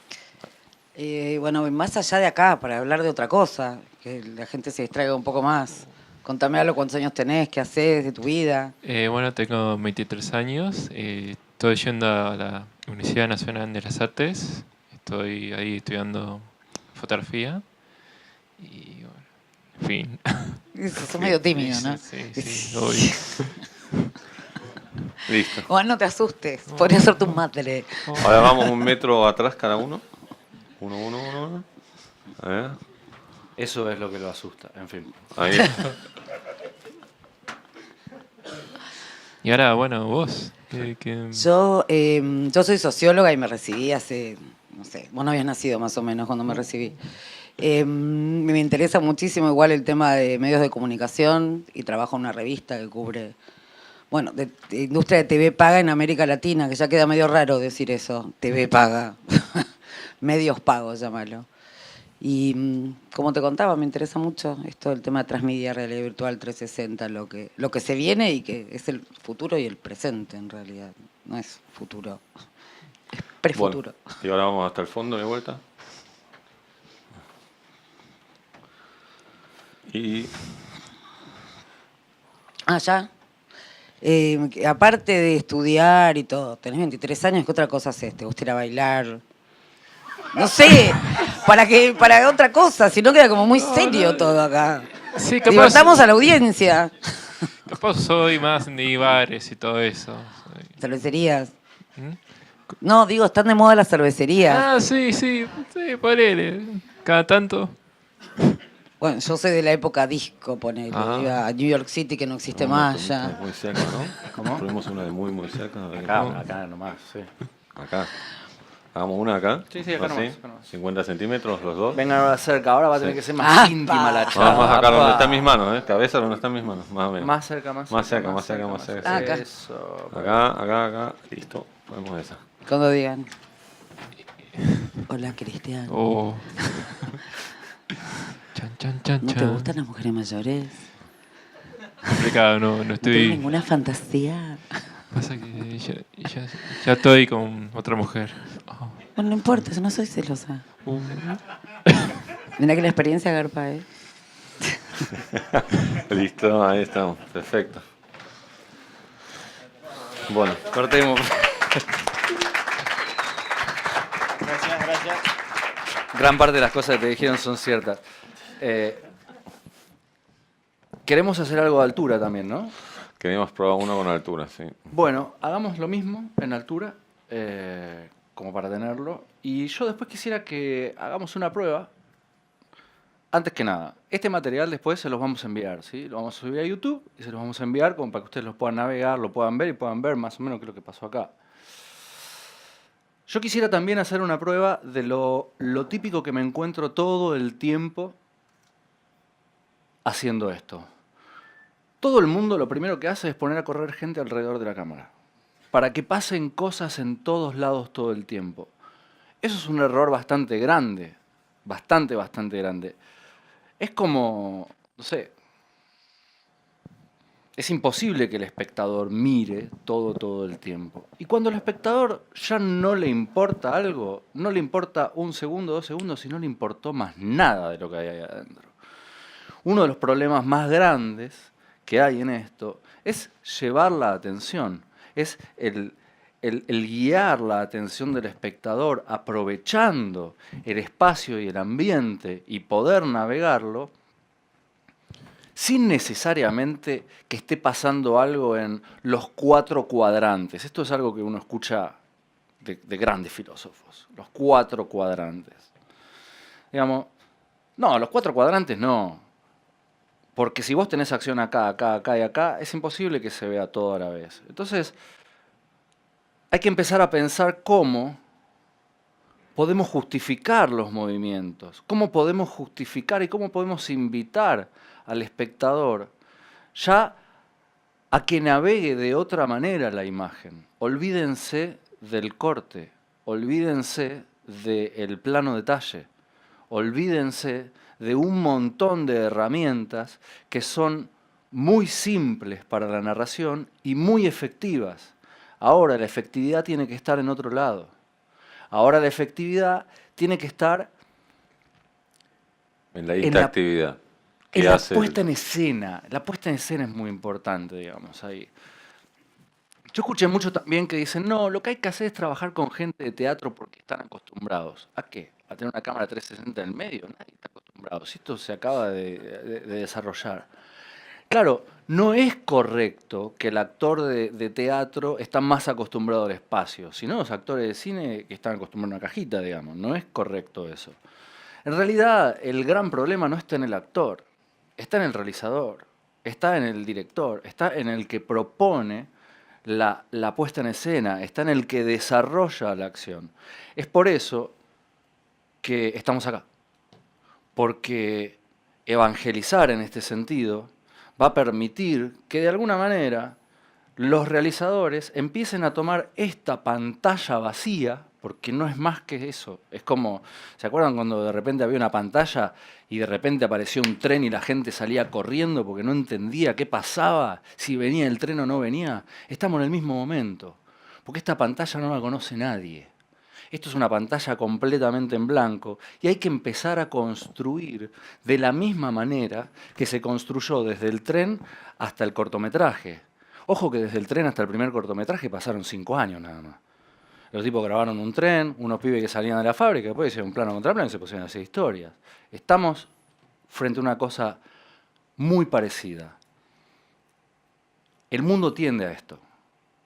Bueno, más allá de acá, para hablar de otra cosa, que la gente se distraiga un poco más. Contame algo, cuántos años tenés, qué haces de tu vida. Bueno, tengo 23 años. Estoy yendo a la Universidad Nacional de las Artes. Estoy ahí estudiando fotografía. Y bueno, en fin. Sos medio tímido, ¿no? Sí, obvio. Listo. Bueno, no te asustes, podría ser tu madre. Ahora vamos 1 metro atrás cada uno. Uno. A ver. Eso es lo que lo asusta, en fin. Ahí. Y ahora, bueno, vos. Yo soy socióloga y me recibí hace, no sé, vos no habías nacido más o menos cuando me recibí. Me interesa muchísimo igual el tema de medios de comunicación y trabajo en una revista que cubre, bueno, de industria de TV paga en América Latina, que ya queda medio raro decir eso, TV paga, medios pagos, llámalo. Y como te contaba, me interesa mucho esto del tema de transmedia, realidad virtual 360, lo que se viene y que es el futuro y el presente en realidad, no es futuro, es prefuturo. Bueno, y ahora vamos hasta el fondo de vuelta. Y Ya. Aparte de estudiar y todo, tenés 23 años, ¿qué otra cosa haces? ¿Te gusta ir a bailar? No sé, para otra cosa, si no queda como muy serio todo acá. Sí, capaz, Divertamos a la audiencia. capaz soy más de bares y todo eso. Cervecerías. ¿Mm? No, digo, están de moda las cervecerías. Sí, ponele. Cada tanto. Bueno, yo soy de la época disco, ponele. Iba a New York City, que no existe más ya. Muy cerca, ¿no? ¿Cómo? Tuvimos una de muy cerca. Acá nomás, sí. Acá. Hagamos una acá. Sí, acá así, nomás, acá nomás. 50 centímetros los dos. Vengan ahora cerca, ahora va a tener que ser más íntima la charla. Vamos a sacar donde Apa. están mis manos, ¿eh? Cabeza donde están mis manos, más o menos. Más cerca, más cerca. Más cerca. Acá. Eso. Acá. Listo. Ponemos esa. Cuando digan. Hola, Cristian. Oh. Chan. ¿No te gustan las mujeres mayores? Complicado, no ¿No tienes estoy. ninguna fantasía? Pasa que ya estoy con otra mujer. Oh. Bueno, no importa, yo no soy celosa. Mirá que la experiencia garpa, ¿eh? Listo, ahí estamos. Perfecto. Bueno, Cortemos. Gracias. Gran parte de las cosas que te dijeron son ciertas. Queremos hacer algo de altura también, ¿no? queríamos probar uno con altura, sí. Bueno, hagamos lo mismo en altura, como para tenerlo. Y yo después quisiera que hagamos una prueba. Antes que nada, este material después se los vamos a enviar, ¿sí? Lo vamos a subir a YouTube y se los vamos a enviar como para que ustedes lo puedan navegar, lo puedan ver y puedan ver más o menos qué es lo que pasó acá. Yo quisiera también hacer una prueba de lo típico que me encuentro todo el tiempo haciendo esto. Todo el mundo lo primero que hace es poner a correr gente alrededor de la cámara, para que pasen cosas en todos lados todo el tiempo. Eso es un error bastante grande, bastante grande. Es como, no sé, es imposible que el espectador mire todo el tiempo. Y cuando al espectador ya no le importa algo, no le importa un segundo, 2 segundos, si no le importó más nada de lo que hay ahí adentro. Uno de los problemas más grandes que hay en esto es llevar la atención, es el guiar la atención del espectador aprovechando el espacio y el ambiente y poder navegarlo sin necesariamente que esté pasando algo en los 4 cuadrantes. Esto es algo que uno escucha de grandes filósofos, los 4 cuadrantes. Digamos, no, los 4 cuadrantes no. Porque si vos tenés acción acá, acá, acá y acá, es imposible que se vea todo a la vez. Entonces, hay que empezar a pensar cómo podemos justificar los movimientos? ¿Cómo podemos justificar y cómo podemos invitar al espectador ya a que navegue de otra manera la imagen? Olvídense del corte, olvídense del plano detalle, olvídense de un montón de herramientas que son muy simples para la narración y muy efectivas. Ahora la efectividad tiene que estar en otro lado. Ahora la efectividad tiene que estar En la interactividad. en la puesta en escena. La puesta en escena es muy importante, digamos, ahí. Yo escuché mucho también que dicen, no, lo que hay que hacer es trabajar con gente de teatro porque están acostumbrados. ¿A qué? ¿A tener una cámara 360 en el medio? Nadie está acostumbrado. Si esto se acaba de desarrollar. Claro, no es correcto que el actor de teatro está más acostumbrado al espacio, sino los actores de cine que están acostumbrados a una cajita, digamos. No es correcto eso. En realidad, el gran problema no está en el actor, está en el realizador, está en el director, está en el que propone la puesta en escena, está en el que desarrolla la acción. Es por eso que estamos acá, porque evangelizar en este sentido va a permitir que de alguna manera los realizadores empiecen a tomar esta pantalla vacía, porque no es más que eso. Es como, ¿se acuerdan cuando de repente había una pantalla y de repente apareció un tren y la gente salía corriendo porque no entendía qué pasaba, si venía el tren o no venía? Estamos en el mismo momento, porque esta pantalla no la conoce nadie. Esto es una pantalla completamente en blanco y hay que empezar a construir de la misma manera que se construyó desde el tren hasta el cortometraje. Ojo que desde el tren hasta el primer cortometraje pasaron 5 años nada más. Los tipos grabaron un tren, unos pibes que salían de la fábrica, después hicieron un plano contra plano y se pusieron a hacer historias. Estamos frente a una cosa muy parecida. El mundo tiende a esto.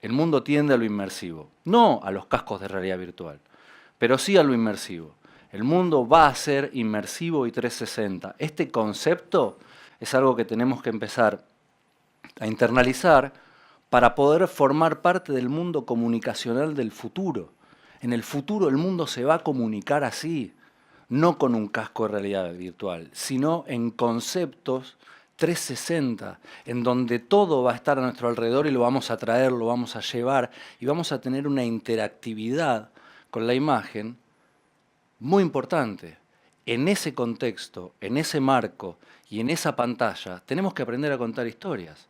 El mundo tiende a lo inmersivo. No a los cascos de realidad virtual, pero sí a lo inmersivo. El mundo va a ser inmersivo y 360. Este concepto es algo que tenemos que empezar a internalizar para poder formar parte del mundo comunicacional del futuro. En el futuro el mundo se va a comunicar así, no con un casco de realidad virtual, sino en conceptos 360, en donde todo va a estar a nuestro alrededor y lo vamos a traer, lo vamos a llevar y vamos a tener una interactividad con la imagen muy importante. En ese contexto, en ese marco y en esa pantalla, tenemos que aprender a contar historias,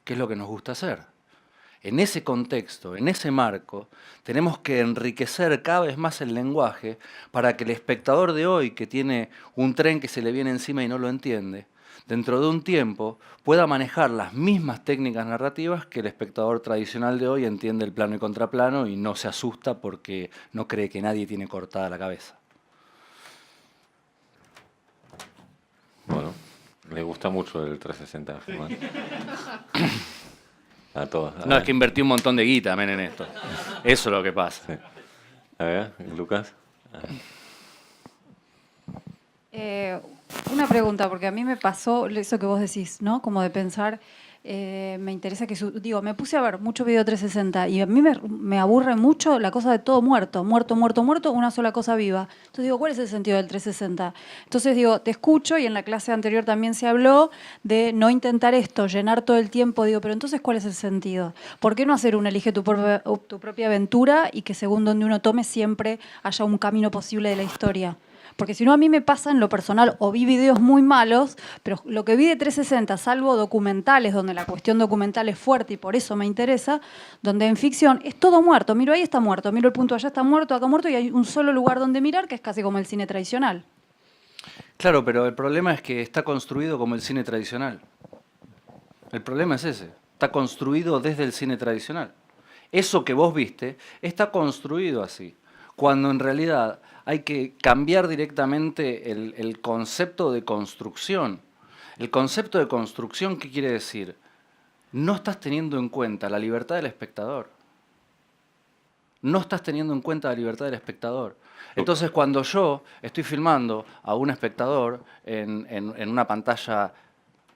que es lo que nos gusta hacer. En ese contexto, en ese marco, tenemos que enriquecer cada vez más el lenguaje para que el espectador de hoy, que tiene un tren que se le viene encima y no lo entiende, dentro de un tiempo pueda manejar las mismas técnicas narrativas que el espectador tradicional de hoy entiende el plano y contraplano y no se asusta porque no cree que nadie tiene cortada la cabeza. Bueno, le gusta mucho el 360 Germán. A todos. No, es que invertí un montón de guita, men, en esto. Eso es lo que pasa. Sí. A ver, Lucas. Una pregunta, porque a mí me pasó eso que vos decís, ¿no? Como de pensar, me interesa que... me puse a ver mucho video 360 y a mí me aburre mucho la cosa de todo muerto, una sola cosa viva. Entonces digo, ¿cuál es el sentido del 360? Entonces digo, te escucho y en la clase anterior también se habló de no intentar esto, llenar todo el tiempo. Digo, pero entonces, ¿cuál es el sentido? ¿Por qué no hacer un elige tu propia aventura y que según donde uno tome siempre haya un camino posible de la historia? Porque si no, a mí me pasa en lo personal, o vi videos muy malos, pero lo que vi de 360, salvo documentales, donde la cuestión documental es fuerte y por eso me interesa, donde en ficción es todo muerto. Miro ahí está muerto, miro el punto allá está muerto, acá muerto, y hay un solo lugar donde mirar, que es casi como el cine tradicional. Claro, pero el problema es que está construido como el cine tradicional. El problema es ese, está construido desde el cine tradicional. Eso que vos viste está construido así, cuando en realidad hay que cambiar directamente el concepto de construcción. El concepto de construcción, ¿qué quiere decir? No estás teniendo en cuenta la libertad del espectador. No estás teniendo en cuenta la libertad del espectador. Entonces, cuando yo estoy filmando a un espectador en una pantalla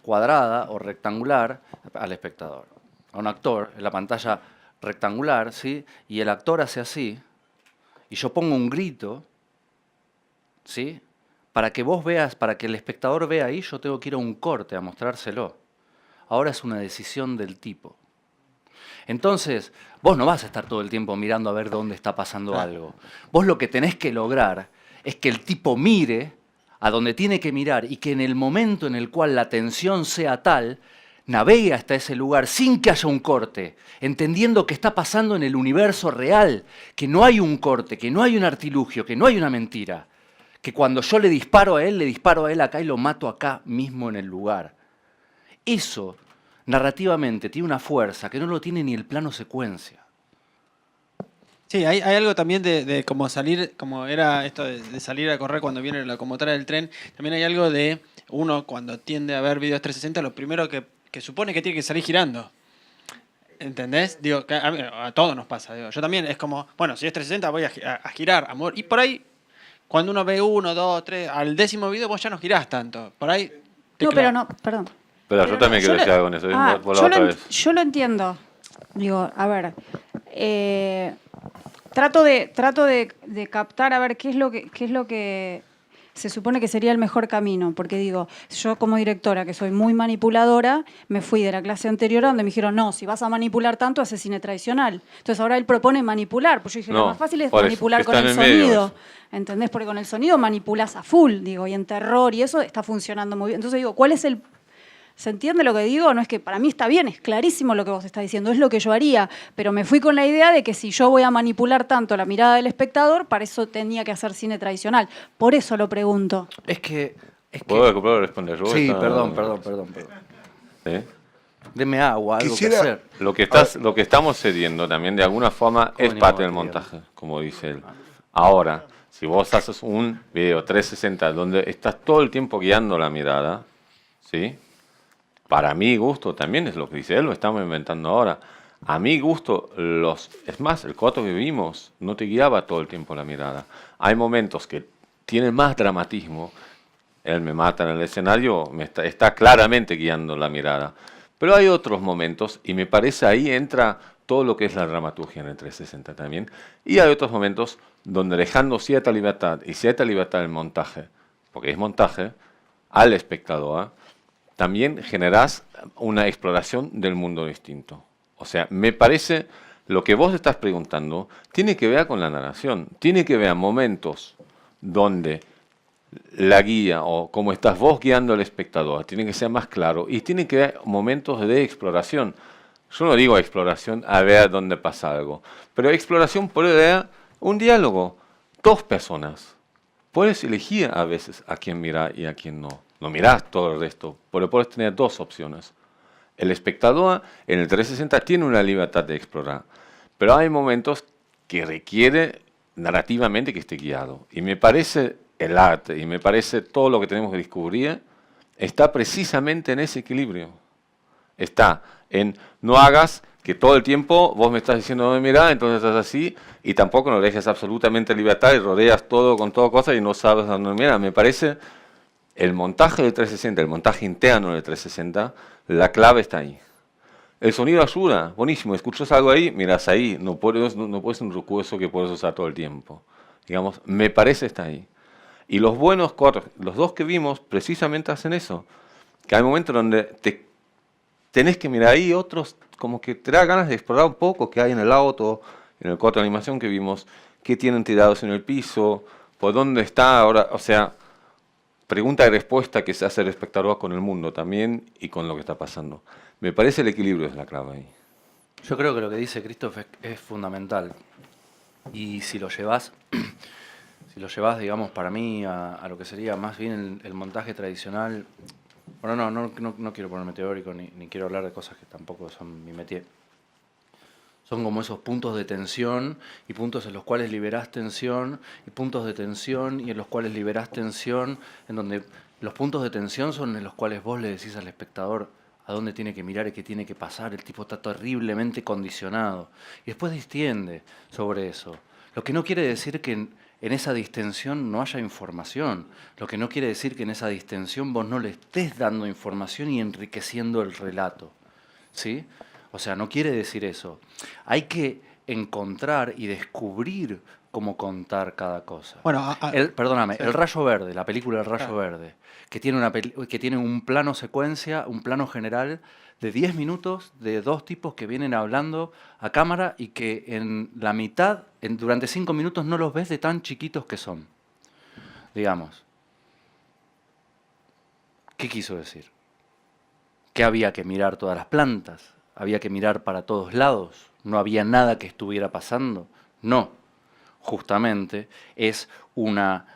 cuadrada o rectangular, al espectador, a un actor en la pantalla rectangular, ¿sí? Y el actor hace así, y yo pongo un grito, ¿sí? Para que vos veas, para que el espectador vea ahí, yo tengo que ir a un corte a mostrárselo. Ahora es una decisión del tipo. Entonces, vos no vas a estar todo el tiempo mirando a ver dónde está pasando algo. Vos lo que tenés que lograr es que el tipo mire a donde tiene que mirar y que en el momento en el cual la tensión sea tal, navegue hasta ese lugar sin que haya un corte, entendiendo que está pasando en el universo real, que no hay un corte, que no hay un artilugio, que no hay una mentira, que cuando yo le disparo a él acá y lo mato acá mismo en el lugar. Eso, narrativamente, tiene una fuerza que no lo tiene ni el plano secuencia. Sí, hay algo también de como salir, como era esto de salir a correr cuando viene la locomotora del tren. También hay algo de uno cuando tiende a ver videos 360, lo primero que supone que tiene que salir girando. ¿Entendés? Digo, que a todos nos pasa. Digo. Yo también es como, bueno, si es 360 voy a girar, amor. Y por ahí, cuando uno ve 1, 2, 3, al 10º video vos ya no girás tanto. Por ahí... No, pero no, perdón. Pero yo también quiero decir algo con eso. Vos la otra vez. Yo lo entiendo. Digo, a ver, trato de captar a ver qué es lo que se supone que sería el mejor camino, porque digo, yo como directora, que soy muy manipuladora, me fui de la clase anterior donde me dijeron, no, si vas a manipular tanto, haces cine tradicional. Entonces ahora él propone manipular, pues yo dije, No, lo más fácil es por eso, manipular con está el en el medio sonido, eso. ¿entendés? Porque con el sonido manipulas a full, digo, y en terror, y eso está funcionando muy bien. Entonces digo, ¿cuál es el...? ¿Se entiende lo que digo? No es que para mí está bien, es clarísimo lo que vos estás diciendo, es lo que yo haría, pero me fui con la idea de que si yo voy a manipular tanto la mirada del espectador, para eso tenía que hacer cine tradicional. Por eso lo pregunto. Es que... ¿Puedo responder yo? Sí, Esta- perdón. ¿Sí? Deme agua, algo Quisiera- que hacer. Lo que estamos cediendo también de alguna forma es venimos parte del aquí, montaje, como dice él. Ahora, si vos haces un video 360 donde estás todo el tiempo guiando la mirada, ¿sí? Para mi gusto, también es lo que dice él, lo estamos inventando ahora. A mi gusto, es más, el corto que vimos no te guiaba todo el tiempo la mirada. Hay momentos que tienen más dramatismo. Él me mata en el escenario, está claramente guiando la mirada. Pero hay otros momentos, y me parece ahí entra todo lo que es la dramaturgia en el 360 también. Y hay otros momentos donde dejando cierta libertad del montaje, porque es montaje, al espectador, también generás una exploración del mundo distinto. O sea, me parece, lo que vos estás preguntando, tiene que ver con la narración, tiene que ver momentos donde la guía o cómo estás vos guiando al espectador tiene que ser más claro y tiene que haber momentos de exploración. Yo no digo exploración a ver dónde pasa algo, pero exploración puede haber un diálogo, dos personas. Puedes elegir a veces a quién mirar y a quién no. No mirás todo el resto, pero puedes tener dos opciones. El espectador en el 360 tiene una libertad de explorar, pero hay momentos que requiere narrativamente que esté guiado. Y me parece el arte, y me parece todo lo que tenemos que descubrir, está precisamente en ese equilibrio. Está en no hagas que todo el tiempo vos me estás diciendo dónde mirar, entonces estás así, y tampoco no dejes absolutamente libertad y rodeas todo con todo cosas y no sabes dónde mirar. Me parece el montaje del 360, el montaje interno del 360, la clave está ahí. El sonido ayuda, buenísimo, escuchas algo ahí, miras ahí, no puedes un recurso que puedes usar todo el tiempo. Digamos, me parece está ahí. Y los buenos cortos, los dos que vimos, precisamente hacen eso. Que hay momentos donde tenés que mirar ahí, otros como que te da ganas de explorar un poco qué hay en el auto, en el corto de animación que vimos, qué tienen tirados en el piso, por dónde está ahora, o sea, pregunta y respuesta que se hace el espectador con el mundo también y con lo que está pasando. Me parece el equilibrio es la clave ahí. Yo creo que lo que dice Christoph es fundamental. Y si lo llevas, digamos, para mí a lo que sería más bien el montaje tradicional. Bueno, no quiero ponerme teórico ni quiero hablar de cosas que tampoco son mi métier. Son como esos puntos de tensión y puntos en los cuales liberás tensión y puntos de tensión y en los cuales liberás tensión, en donde los puntos de tensión son en los cuales vos le decís al espectador a dónde tiene que mirar y qué tiene que pasar. El tipo está terriblemente condicionado. Y después distiende sobre eso. Lo que no quiere decir que en esa distensión no haya información. Lo que no quiere decir que en esa distensión vos no le estés dando información y enriqueciendo el relato. ¿Sí? O sea, no quiere decir eso. Hay que encontrar y descubrir cómo contar cada cosa. Bueno, Perdóname, sí. El Rayo Verde, la película El Rayo Claro. Verde, que tiene un plano secuencia, un plano general de 10 minutos de dos tipos que vienen hablando a cámara y que en la mitad, durante 5 minutos no los ves de tan chiquitos que son. Digamos. ¿Qué quiso decir? Que había que mirar todas las plantas, había que mirar para todos lados, no había nada que estuviera pasando. No, justamente es una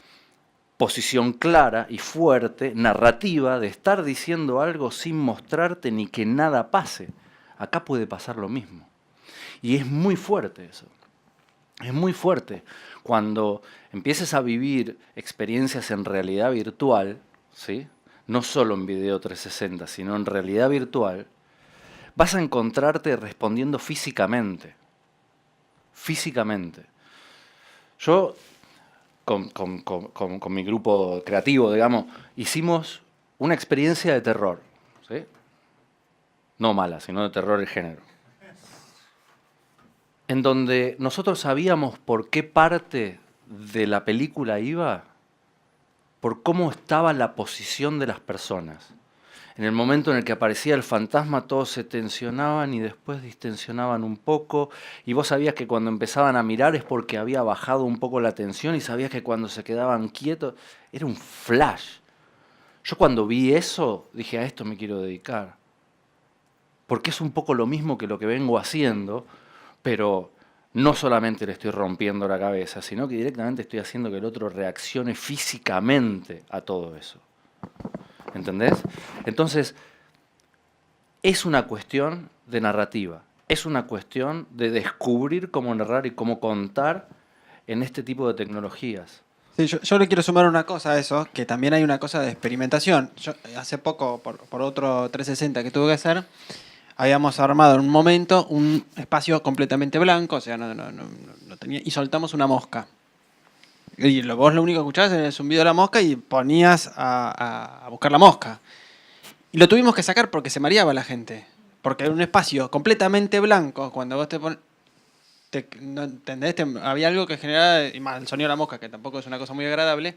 posición clara y fuerte, narrativa, de estar diciendo algo sin mostrarte ni que nada pase. Acá puede pasar lo mismo. Y es muy fuerte eso. Es muy fuerte. Cuando empieces a vivir experiencias en realidad virtual, ¿sí? No solo en video 360, sino en realidad virtual, vas a encontrarte respondiendo físicamente. Físicamente. Yo, con mi grupo creativo, digamos, hicimos una experiencia de terror, ¿sí? No mala, sino de terror en género. En donde nosotros sabíamos por qué parte de la película iba, por cómo estaba la posición de las personas. En el momento en el que aparecía el fantasma, todos se tensionaban y después distensionaban un poco, y vos sabías que cuando empezaban a mirar es porque había bajado un poco la tensión, y sabías que cuando se quedaban quietos, era un flash. Yo cuando vi eso, dije, a esto me quiero dedicar. Porque es un poco lo mismo que lo que vengo haciendo, pero no solamente le estoy rompiendo la cabeza, sino que directamente estoy haciendo que el otro reaccione físicamente a todo eso. ¿Entendés? Entonces, es una cuestión de narrativa, es una cuestión de descubrir cómo narrar y cómo contar en este tipo de tecnologías. Sí, yo le quiero sumar una cosa a eso, que también hay una cosa de experimentación. Yo, hace poco, por otro 360 que tuve que hacer, habíamos armado en un momento un espacio completamente blanco, o sea, no tenía, y soltamos una mosca. Y vos lo único que escuchabas era el zumbido de la mosca y ponías a buscar la mosca. Y lo tuvimos que sacar porque se mareaba la gente. Porque era un espacio completamente blanco. Cuando vos te pones... ¿no entendés? Había algo que generaba, y más el sonido de la mosca, que tampoco es una cosa muy agradable.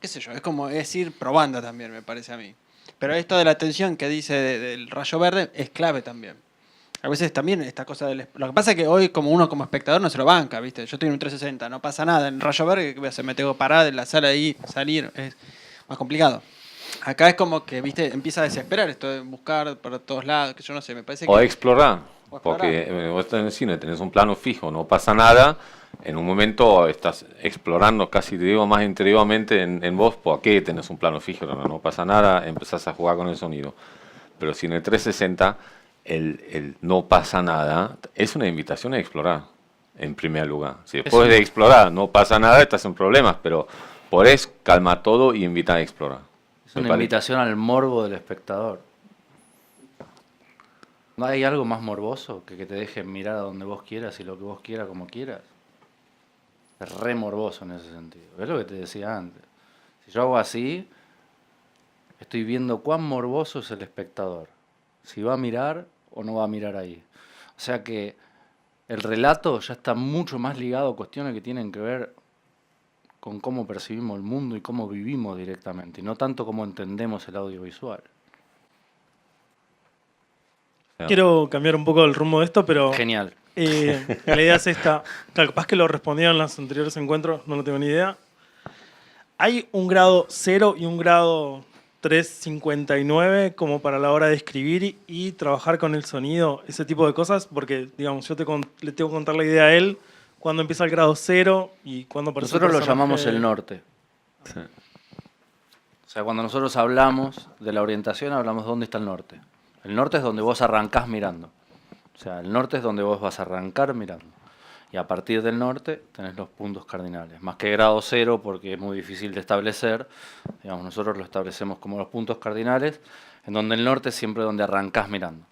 Qué sé yo, es ir probando también, me parece a mí. Pero esto de la atención que dice del rayo verde es clave también. A veces también esta cosa del... Lo que pasa es que hoy como uno como espectador no se lo banca, ¿viste? Yo estoy en un 360, no pasa nada. En rayo verde, ¿qué voy a hacer? Me tengo que parar en la sala ahí, salir, es más complicado. Acá es como que, ¿viste? Empieza a desesperar esto de buscar por todos lados, que yo no sé, me parece que... O explorar, O explorar. porque vos estás en el cine, tenés un plano fijo, no pasa nada, en un momento estás explorando, casi te digo más interiormente en vos, ¿por qué tenés un plano fijo? No pasa nada, empezás a jugar con el sonido. Pero si en el 360 el no pasa nada, es una invitación a explorar, en primer lugar. Si después de explorar no pasa nada, estás en problemas, pero podés calmar todo y invitar a explorar. Es una invitación al morbo del espectador. ¿No hay algo más morboso que te dejen mirar a donde vos quieras y lo que vos quieras como quieras? Es re morboso en ese sentido. Es lo que te decía antes. Si yo hago así, estoy viendo cuán morboso es el espectador. Si va a mirar o no va a mirar ahí. O sea que el relato ya está mucho más ligado a cuestiones que tienen que ver con cómo percibimos el mundo y cómo vivimos directamente, y no tanto cómo entendemos el audiovisual. Quiero cambiar un poco el rumbo de esto, pero Genial. la idea es esta. Claro, capaz que lo respondieron en los anteriores encuentros, no lo tengo ni idea. ¿Hay un grado 0 y un grado 359 como para la hora de escribir y trabajar con el sonido, ese tipo de cosas? Porque, digamos, yo le tengo que contar la idea a él cuando empieza el grado 0 y cuando aparece Nosotros el lo llamamos personaje. el norte. Sí. O sea, cuando nosotros hablamos de la orientación, hablamos de dónde está el norte. El norte es donde vos arrancás mirando. O sea, el norte es donde vos vas a arrancar mirando. Y a partir del norte tenés los puntos cardinales. Más que grado 0, porque es muy difícil de establecer, digamos, nosotros lo establecemos como los puntos cardinales, en donde el norte es siempre donde arrancás mirando.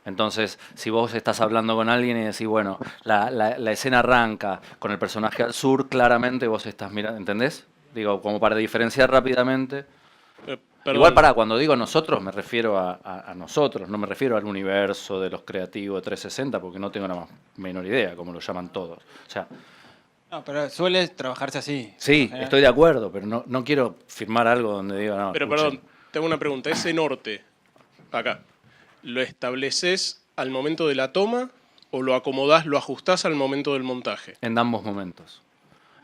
Entonces, si vos estás hablando con alguien y decís, bueno, la escena arranca con el personaje al sur, claramente vos estás mirando, ¿entendés? Digo, como para diferenciar rápidamente. Perdón. Igual cuando digo nosotros, me refiero a nosotros, no me refiero al universo de los creativos de 360, porque no tengo la más menor idea, como lo llaman todos. O sea, No, pero suele trabajarse así. Sí, En general. estoy de acuerdo, pero no quiero firmar algo donde diga, no, Pero escuchen. perdón, tengo una pregunta. Ese norte, acá, ¿lo estableces al momento de la toma o lo acomodás, lo ajustás al momento del montaje? En ambos momentos.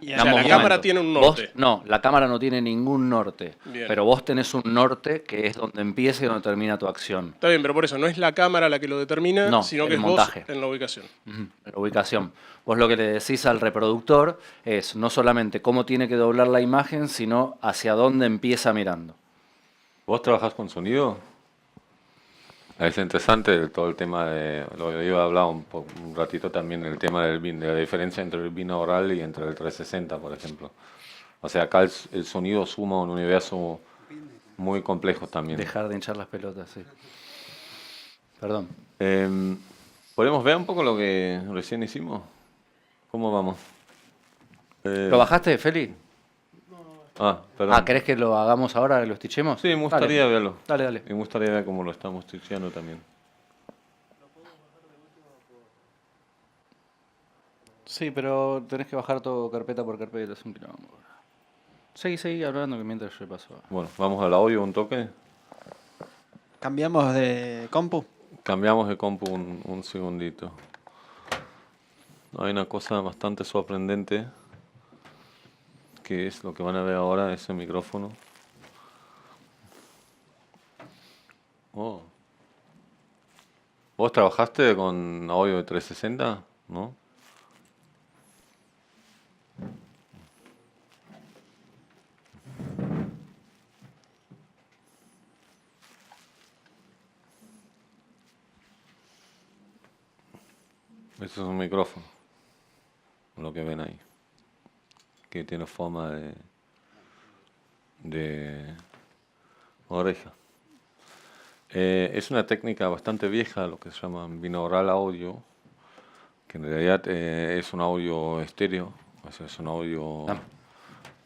Y En O sea, ambos la cámara momentos. tiene un Vos- norte. no, la cámara no tiene ningún norte. Bien. Pero vos tenés un norte que es donde empieza y donde termina tu acción. Está bien, pero por eso no es la cámara la que lo determina, No, sino el que es montaje. vos en la ubicación. Ujú, la ubicación. Vos lo que le decís al reproductor es no solamente cómo tiene que doblar la imagen, sino hacia dónde empieza mirando. ¿Vos trabajás con sonido? Es interesante todo el tema de, lo que iba a hablar un ratito también, el tema de la diferencia entre el binaural y entre el 360, por ejemplo. O sea, acá el sonido suma un universo muy complejo también. Dejar de hinchar las pelotas, sí. Perdón. ¿Podemos ver un poco lo que recién hicimos? ¿Cómo vamos? ¿Lo bajaste, Feli? Perdón. Ah, ¿querés que lo hagamos ahora, que lo estichemos? Sí, me gustaría Dale. verlo. Dale, dale. Me gustaría ver cómo lo estamos estudiando también. Sí, pero tenés que bajar todo carpeta por carpeta, es un quilombo. Seguí hablando que mientras yo paso. Bueno, vamos al audio un toque. Cambiamos de compu. Cambiamos de compu un segundito. Hay una cosa bastante sorprendente, que es lo que van a ver ahora, ese micrófono. Oh. ¿Vos trabajaste con audio de 360? ¿No? Este es un micrófono, lo que ven ahí, que tiene forma de oreja. Es una técnica bastante vieja, lo que se llama binaural audio, que en realidad es un audio estéreo, o sea, es un audio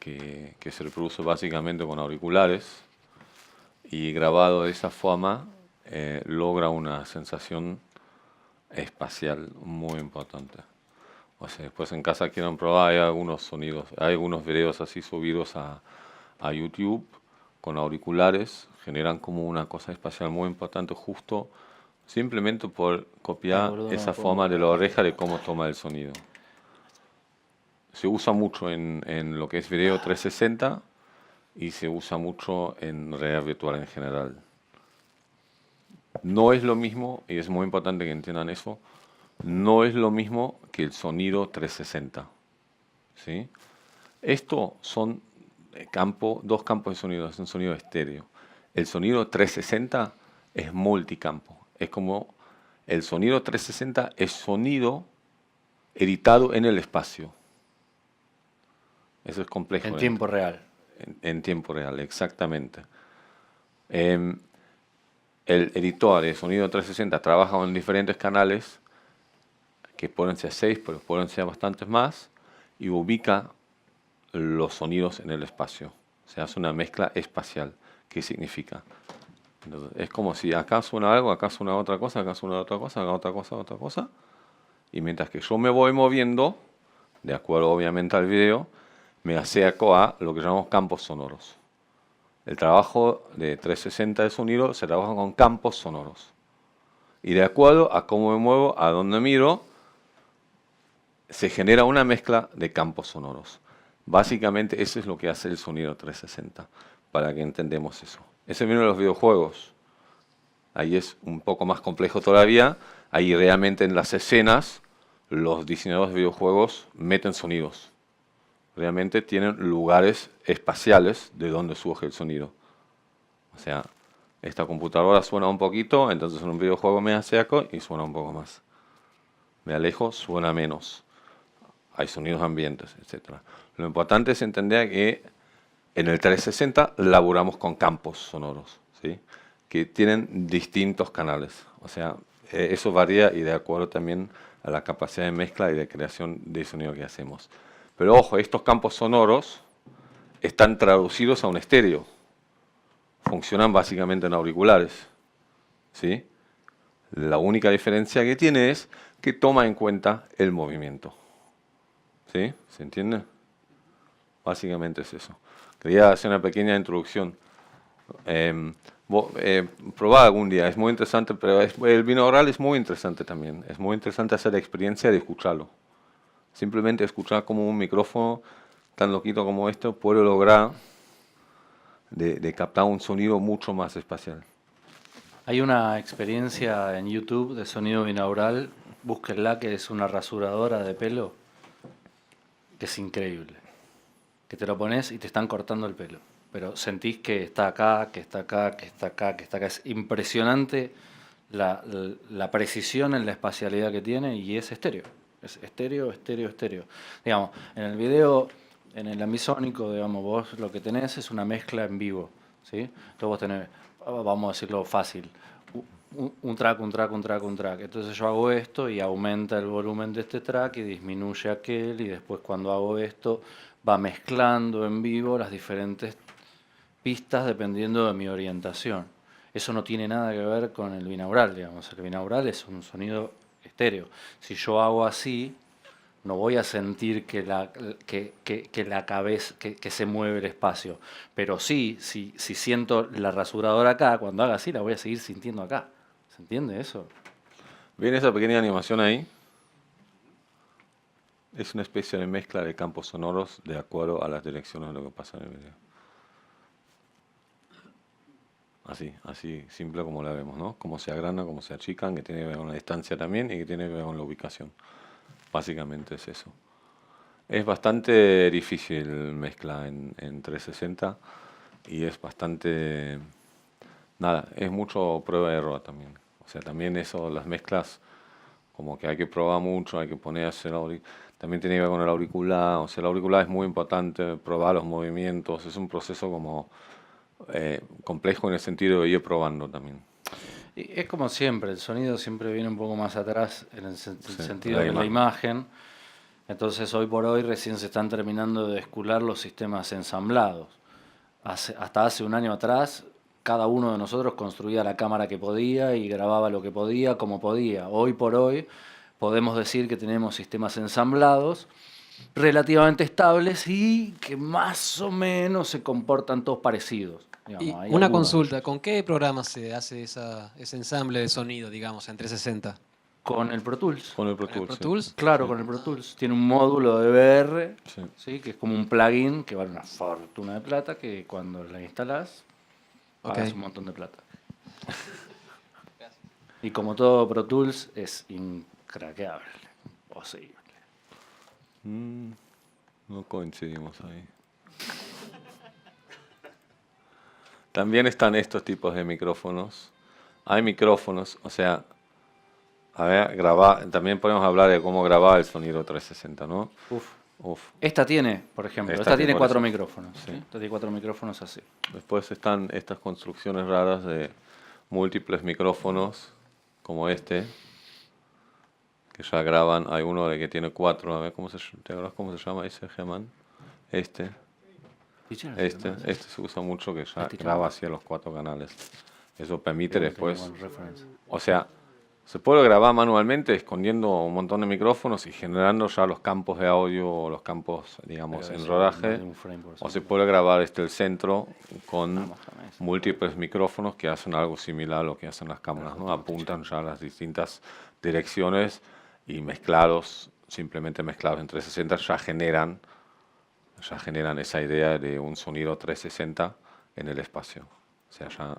que se reproduce básicamente con auriculares, y grabado de esa forma logra una sensación espacial muy importante. O sea, después en casa quieran probar, hay algunos sonidos, hay algunos videos así subidos a YouTube con auriculares, generan como una cosa espacial muy importante justo simplemente por copiar boludo, esa no puedo. forma de la oreja de cómo toma el sonido. Se usa mucho en lo que es video 360 y se usa mucho en realidad virtual en general. No es lo mismo, y es muy importante que entiendan eso, no es lo mismo que el sonido 360. ¿Sí? Esto son dos campos de sonido, es un sonido estéreo. El sonido 360 es multicampo. Es como el sonido 360 es sonido editado en el espacio. Eso es complejo. En tiempo real. En tiempo real, exactamente. El editor de sonido 360 trabaja en diferentes canales, que pueden ser 6, pero pueden ser bastantes más, y ubica los sonidos en el espacio. Se hace una mezcla espacial. ¿Qué significa? Entonces, es como si acá suena algo, acá suena otra cosa, acá suena otra cosa, acá otra cosa. Y mientras que yo me voy moviendo, de acuerdo obviamente al video, me acerco a lo que llamamos campos sonoros. El trabajo de 360 de sonido se trabaja con campos sonoros. Y de acuerdo a cómo me muevo, a dónde miro, se genera una mezcla de campos sonoros. Básicamente eso es lo que hace el sonido 360, para que entendamos eso. Ese viene de los videojuegos. Ahí es un poco más complejo todavía. Ahí realmente en las escenas los diseñadores de videojuegos meten sonidos. Realmente tienen lugares espaciales de donde surge el sonido. O sea, esta computadora suena un poquito, entonces en un videojuego me acerco y suena un poco más. Me alejo, suena menos. Hay sonidos ambientes, etc. Lo importante es entender que en el 360 laburamos con campos sonoros, ¿sí? Que tienen distintos canales. O sea, eso varía y de acuerdo también a la capacidad de mezcla y de creación de sonido que hacemos. Pero ojo, estos campos sonoros están traducidos a un estéreo. Funcionan básicamente en auriculares, ¿sí? La única diferencia que tiene es que toma en cuenta el movimiento. ¿Sí? ¿Se entiende? Básicamente es eso. Quería hacer una pequeña introducción. Probá algún día, es muy interesante, pero el binaural es muy interesante también. Es muy interesante hacer la experiencia de escucharlo. Simplemente escuchar como un micrófono tan loquito como este puede lograr de captar un sonido mucho más espacial. Hay una experiencia en YouTube de sonido binaural, búsquenla, que es una rasuradora de pelo, que es increíble. Que te lo pones y te están cortando el pelo. Pero sentís que está acá, que está acá, que está acá, que está acá. Es impresionante la precisión en la espacialidad que tiene y es estéreo. Es estéreo, estéreo, estéreo. Digamos, en el video, en el ambisónico, digamos, vos lo que tenés es una mezcla en vivo, ¿sí? Entonces vos tenés, vamos a decirlo fácil, un track, un track, un track, un track. Entonces yo hago esto y aumenta el volumen de este track y disminuye aquel, y después cuando hago esto va mezclando en vivo las diferentes pistas dependiendo de mi orientación. Eso no tiene nada que ver con el binaural, digamos. El binaural es un sonido estéreo. Si yo hago así, no voy a sentir que la cabeza, que se mueve el espacio. Pero sí, si siento la rasuradora acá, cuando haga así, la voy a seguir sintiendo acá. ¿Se entiende eso? ¿Ven esa pequeña animación ahí? Es una especie de mezcla de campos sonoros de acuerdo a las direcciones de lo que pasa en el video. Así simple como la vemos, ¿no? Cómo se agrandan, cómo se achican, que tiene que ver con la distancia también y que tiene que ver con la ubicación. Básicamente es eso. Es bastante difícil mezcla en 360 y es bastante... Nada, es mucho prueba de error también. O sea, también eso, las mezclas, como que hay que probar mucho, hay que ponerse el auricular. También tiene que ver con el auricular. O sea, el auricular es muy importante, probar los movimientos. Es un proceso como complejo en el sentido de ir probando también. Y es como siempre, el sonido siempre viene un poco más atrás en el sentido la de la imagen. Entonces hoy por hoy recién se están terminando de escular los sistemas ensamblados. Hasta hace un año atrás, cada uno de nosotros construía la cámara que podía y grababa lo que podía, como podía. Hoy por hoy podemos decir que tenemos sistemas ensamblados relativamente estables y que más o menos se comportan todos parecidos. Digamos, Y hay una algunos consulta, de ¿con qué programa se hace ese ensamble de sonido, digamos, en 360? con el Pro Tools. Con el Pro ¿Con el Tools. Pro Sí. Tools? Claro, con el Pro Tools. Tiene un módulo de VR, Sí. ¿sí? Que es como un plugin que vale una fortuna de plata, que cuando la instalás, pagas Ok. un montón de plata. Y como todo Pro Tools, es incraqueable, imposible. No coincidimos ahí. También están estos tipos de micrófonos. Hay micrófonos, o sea, a ver, grabar, también podemos hablar de cómo grabar el sonido 360, ¿no? Uf. Esta tiene, por ejemplo, Esta esta tiene tiene 4 eso. micrófonos. Sí. ¿sí? Esta tiene 4 micrófonos así. Después están estas construcciones raras de múltiples micrófonos, como este, que ya graban. Hay uno de que tiene 4, a ver, ¿te acuerdas cómo se llama ese, Germán? Este se usa mucho, que ya graba hacia los 4 canales. Eso permite después, o sea, se puede grabar manualmente escondiendo un montón de micrófonos y generando ya los campos de audio o los campos, digamos, en rodaje. O se puede grabar el centro con múltiples micrófonos que hacen algo similar a lo que hacen las cámaras, ¿no? Apuntan ya a las distintas direcciones y simplemente mezclados en 360 ya generan esa idea de un sonido 360 en el espacio. O sea, ya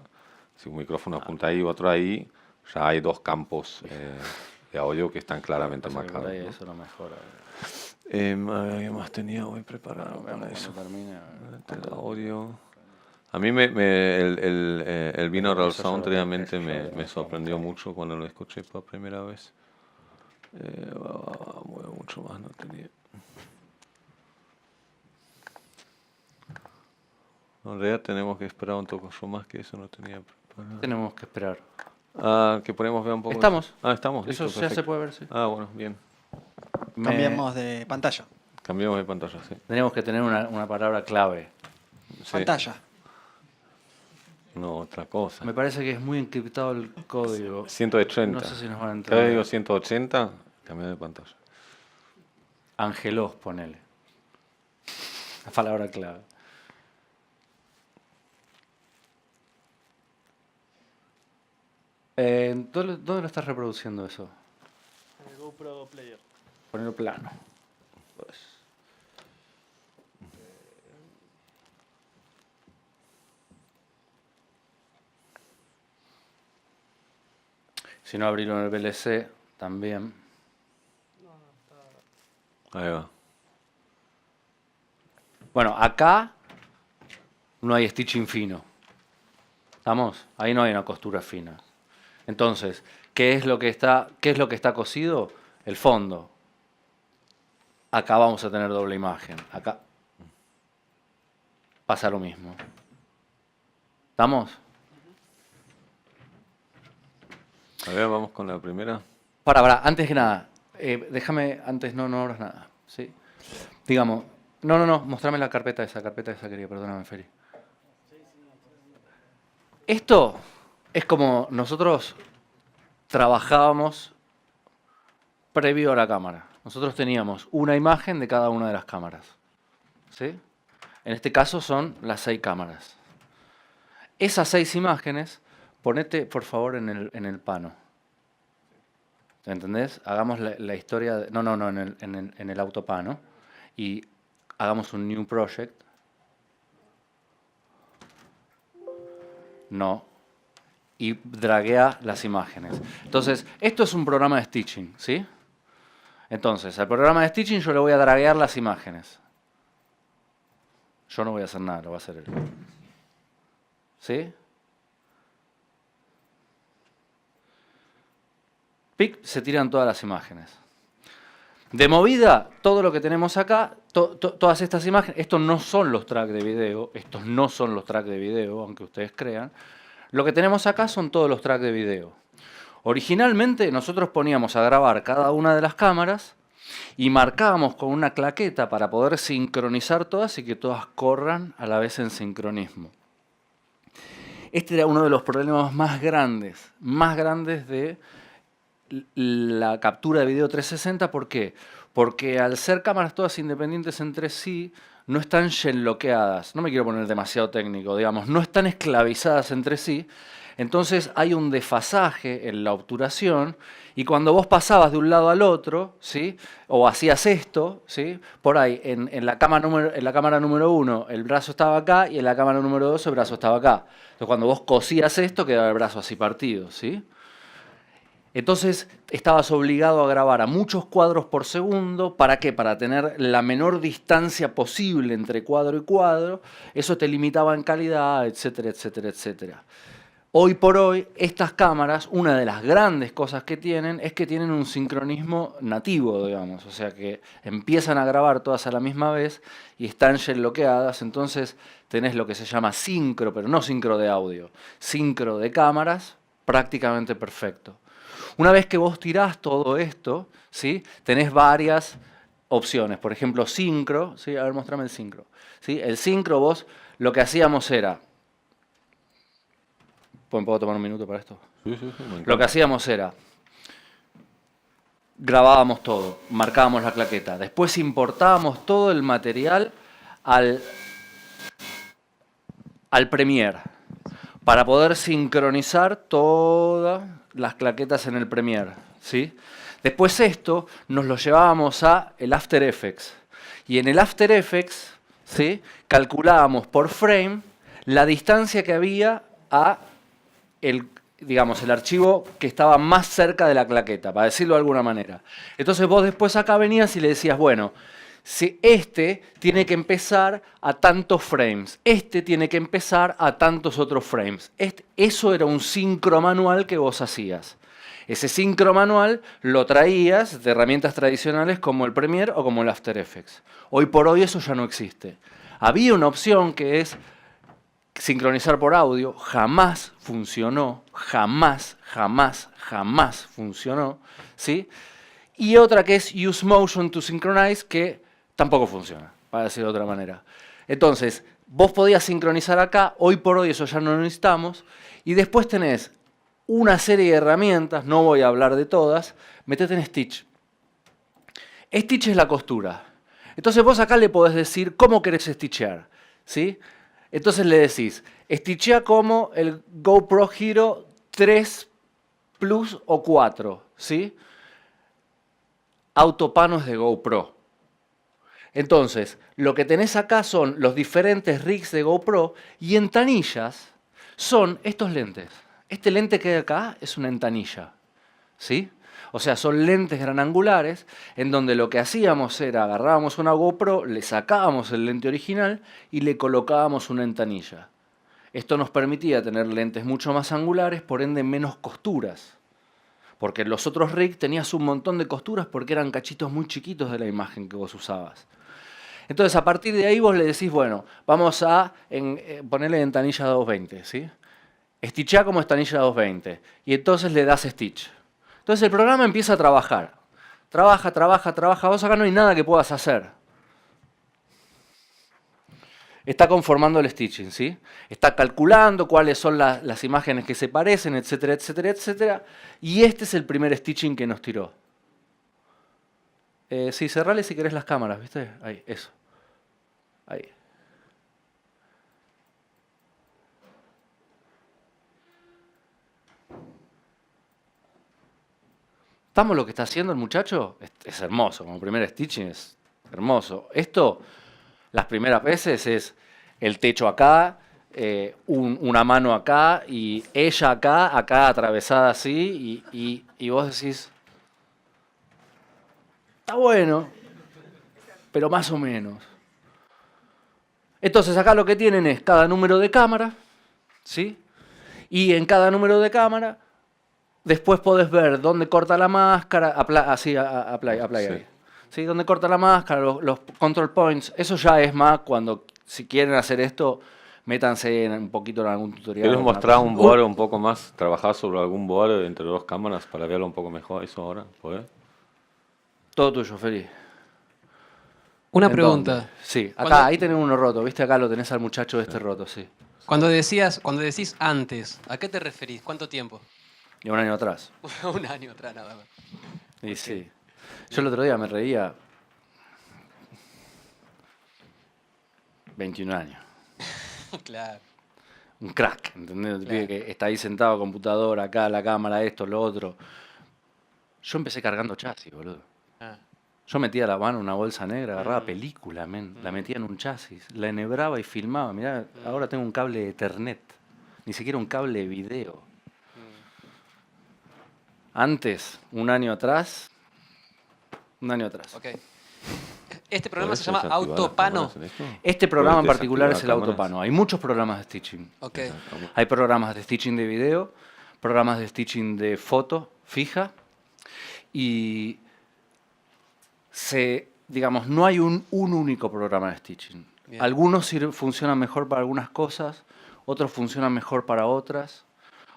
si un micrófono apunta ahí y otro ahí, ya hay 2 campos de audio que están claramente marcados. Ahí ¿no? eso lo mejora. A ver, ¿qué más tenía hoy preparado para eso? El audio. A mí el binaural sound realmente me sorprendió mucho cuando lo escuché por primera vez. Mucho más no tenía. En realidad tenemos que esperar un poco más, que eso no tenía preparado. Tenemos que esperar. Que podemos ver un poco. Estamos. Estamos. Eso listo, ya perfecto. se puede ver, sí. Bueno, bien. Cambiamos de pantalla. Cambiamos de pantalla, sí. Tenemos que tener una palabra clave. Sí. Pantalla. No, otra cosa. Me parece que es muy encriptado el código. 180. No sé si nos van a Cada entender. vez digo 180, cambiar de pantalla. Angelos, ponele. La palabra clave. ¿Dónde lo estás reproduciendo eso? En el GoPro Player. Ponelo plano. Pues. Si no, abrirlo en el VLC también. Ahí va. Bueno, acá no hay stitching fino. ¿Estamos? Ahí no hay una costura fina. Entonces, ¿qué es lo que está cosido? El fondo. Acá vamos a tener doble imagen. Acá pasa lo mismo. ¿Estamos? A ver, vamos con la primera. Para, antes que nada, déjame, antes no abras nada, ¿sí? Digamos, no, mostrame la carpeta esa quería, perdóname, Feli. Esto es como nosotros trabajábamos previo a la cámara. Nosotros teníamos una imagen de cada una de las cámaras, ¿sí? En este caso son las 6 cámaras. Esas 6 imágenes, ponete por favor en el pano. ¿Entendés? Hagamos la historia de, en el autopano y hagamos un new project. No. Y draguea las imágenes. Entonces, esto es un programa de stitching, ¿sí? Entonces, al programa de stitching yo le voy a draguear las imágenes. Yo no voy a hacer nada, lo va a hacer él. ¿Sí? Pic, se tiran todas las imágenes. De movida, todo lo que tenemos acá, todas estas imágenes, estos no son los tracks de video, aunque ustedes crean. Lo que tenemos acá son todos los tracks de video. Originalmente nosotros poníamos a grabar cada una de las cámaras y marcábamos con una claqueta para poder sincronizar todas y que todas corran a la vez en sincronismo. Este era uno de los problemas más grandes de la captura de video 360. ¿Por qué? Porque al ser cámaras todas independientes entre sí, no están shenlockeadas. No me quiero poner demasiado técnico, digamos, no están esclavizadas entre sí. Entonces hay un desfasaje en la obturación y cuando vos pasabas de un lado al otro, ¿sí? O hacías esto, ¿sí? Por ahí, en la cámara número 1 el brazo estaba acá y en la cámara número 2 el brazo estaba acá. Entonces cuando vos cosías esto quedaba el brazo así partido, ¿sí? Entonces estabas obligado a grabar a muchos cuadros por segundo. ¿Para qué? Para tener la menor distancia posible entre cuadro y cuadro. Eso te limitaba en calidad, etcétera, etcétera, etcétera. Hoy por hoy, estas cámaras, una de las grandes cosas que tienen es que tienen un sincronismo nativo, digamos. O sea que empiezan a grabar todas a la misma vez y están shenlockeadas. Entonces tenés lo que se llama sincro, pero no sincro de audio, sincro de cámaras, prácticamente perfecto. Una vez que vos tirás todo esto, ¿sí? Tenés varias opciones. Por ejemplo, sincro, ¿sí? A ver, mostrame el sincro, ¿sí? El sincro, vos lo que hacíamos era... ¿Puedo tomar un minuto para esto? Sí, lo que hacíamos era... Grabábamos todo, marcábamos la claqueta. Después importábamos todo el material al Premiere para poder sincronizar todas las claquetas en el Premiere, ¿sí? Después esto nos lo llevábamos a el After Effects. Y en el After Effects, ¿sí? Calculábamos por frame la distancia que había a el archivo que estaba más cerca de la claqueta, para decirlo de alguna manera. Entonces vos después acá venías y le decías, bueno, si este tiene que empezar a tantos frames, este tiene que empezar a tantos otros frames. Eso era un sincro manual que vos hacías. Ese sincro manual lo traías de herramientas tradicionales como el Premiere o como el After Effects. Hoy por hoy eso ya no existe. Había una opción que es sincronizar por audio, jamás funcionó, jamás funcionó, ¿sí? Y otra que es Use Motion to Synchronize, que tampoco funciona, para decirlo de otra manera. Entonces, vos podías sincronizar acá, hoy por hoy eso ya no lo necesitamos, y después tenés una serie de herramientas, no voy a hablar de todas, metete en Stitch. Stitch es la costura. Entonces vos acá le podés decir cómo querés stitchear, ¿sí? Entonces le decís, stitchea como el GoPro Hero 3 Plus o 4, ¿sí? Autopanos de GoPro. Entonces, lo que tenés acá son los diferentes rigs de GoPro y entanillas son estos lentes. Este lente que hay acá es una entanilla, ¿sí? O sea, son lentes granangulares en donde lo que hacíamos era agarrábamos una GoPro, le sacábamos el lente original y le colocábamos una entanilla. Esto nos permitía tener lentes mucho más angulares, por ende menos costuras. Porque en los otros rigs tenías un montón de costuras porque eran cachitos muy chiquitos de la imagen que vos usabas. Entonces, a partir de ahí vos le decís, bueno, vamos a ponerle entanilla 220, ¿sí? Stitchea como entanilla 220. Y entonces le das Stitch. Entonces el programa empieza a trabajar. Trabaja, trabaja, trabaja. Vos acá no hay nada que puedas hacer. Está conformando el stitching, ¿sí? Está calculando cuáles son las imágenes que se parecen, etcétera, etcétera, etcétera. Y este es el primer stitching que nos tiró. Sí, cerrale si querés las cámaras, ¿viste? Ahí, eso. Ahí. ¿Estamos lo que está haciendo el muchacho? Es hermoso, como primer stitching es hermoso. Esto, las primeras veces es el techo acá, una mano acá y ella acá atravesada así y vos decís, está bueno, pero más o menos. Entonces acá lo que tienen es cada número de cámara, ¿sí? Y en cada número de cámara después podés ver dónde corta la máscara, así, apply Sí. ahí. ¿Sí? Dónde corta la máscara, los control points. Eso ya es más cuando, si quieren hacer esto, métanse un poquito en algún tutorial. ¿Quieres alguna mostrar cosa. un board un poco más, trabajar sobre algún board entre dos cámaras para verlo un poco mejor? ¿Eso ahora? ¿Podés? Todo tuyo, Feli. Una ¿En pregunta. dónde? Sí, acá, Cuando- ahí tenés uno roto. ¿Viste? Acá lo tenés al muchacho este roto, sí. Cuando decís antes, ¿a qué te referís? ¿Cuánto tiempo? Y un año atrás. Un año atrás nada más. Y sí. Yo el otro día me reía. 21 años. Claro. Un crack, ¿entendés? El pibe Claro. que está ahí sentado, computador, acá, la cámara, esto, lo otro. Yo empecé cargando chasis, boludo. Ah. Yo metía la mano en una bolsa negra, agarraba película, men. La metía en un chasis, la enhebraba y filmaba. Mirá, ahora tengo un cable de Ethernet. Ni siquiera un cable de video. Antes, un año atrás. Ok. Este programa se ¿Podés llama desactivar las Autopano. cámaras en esto? Este programa en ¿Podés particular es el desactivar cámaras? autopano. Hay muchos programas de stitching. Ok. Hay programas de stitching de video, programas de stitching de foto fija y digamos, no hay un único programa de stitching. Bien. Algunos funcionan mejor para algunas cosas, otros funcionan mejor para otras.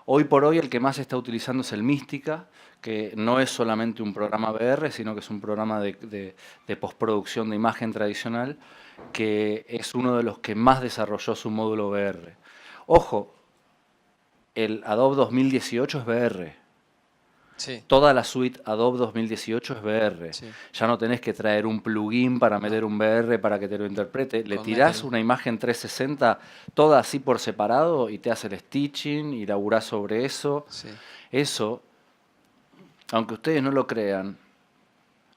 Hoy por hoy el que más se está utilizando es el Mística, que no es solamente un programa VR, sino que es un programa de postproducción de imagen tradicional, que es uno de los que más desarrolló su módulo VR. Ojo, el Adobe 2018 es VR. Sí. Toda la suite Adobe 2018 es VR. Sí. Ya no tenés que traer un plugin para meter un VR para que te lo interprete. Le Con tirás Metal. una imagen 360 toda así por separado y te hace el stitching y laburás sobre eso. Sí. Eso, aunque ustedes no lo crean,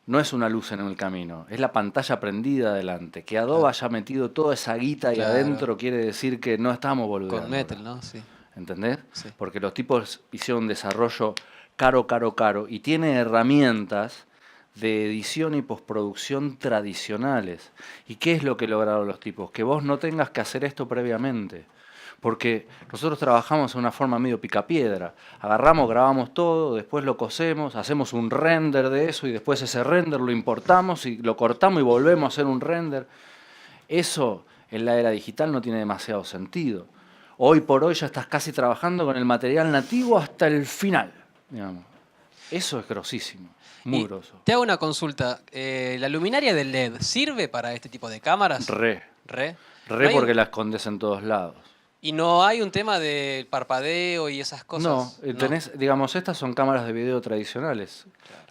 no es una luz en el camino, es la pantalla prendida adelante. Que Adobe Claro. haya metido toda esa guita ahí Claro. adentro quiere decir que no estamos boludeando. Con Metal, ¿no? Sí. ¿Entendés? Sí. Porque los tipos hicieron un desarrollo caro y tiene herramientas de edición y postproducción tradicionales. ¿Y qué es lo que lograron los tipos? Que vos no tengas que hacer esto previamente. Porque nosotros trabajamos de una forma medio picapiedra. Agarramos, grabamos todo, después lo cosemos, hacemos un render de eso y después ese render lo importamos y lo cortamos y volvemos a hacer un render. Eso en la era digital no tiene demasiado sentido. Hoy por hoy ya estás casi trabajando con el material nativo hasta el final, digamos. Eso es grosísimo, muy Y groso. te hago una consulta. ¿La luminaria del LED sirve para este tipo de cámaras? Re ¿No hay porque un- la escondes en todos lados. Y no hay un tema del parpadeo y esas cosas. No, tenés, digamos, estas son cámaras de video tradicionales.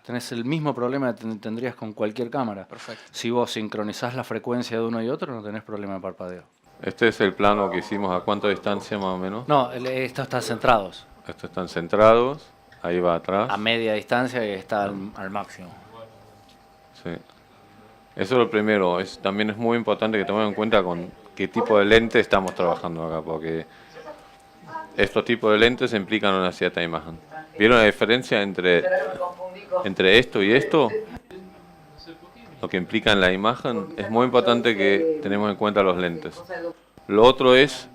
Tenés el mismo problema que tendrías con cualquier cámara. Perfecto. Si vos sincronizás la frecuencia de uno y otro, no tenés problema de parpadeo. Este es el plano que hicimos. ¿A cuánta distancia más o menos? No, estos están centrados. Estos están centrados. Ahí va atrás. A media distancia y está al máximo. Sí. Eso es lo primero. También es muy importante que tomemos en cuenta con qué tipo de lente estamos trabajando acá, porque estos tipos de lentes implican una cierta imagen. ¿Vieron la diferencia entre esto y esto? Lo que implica en la imagen. Es muy importante que tenemos en cuenta los lentes. Lo otro es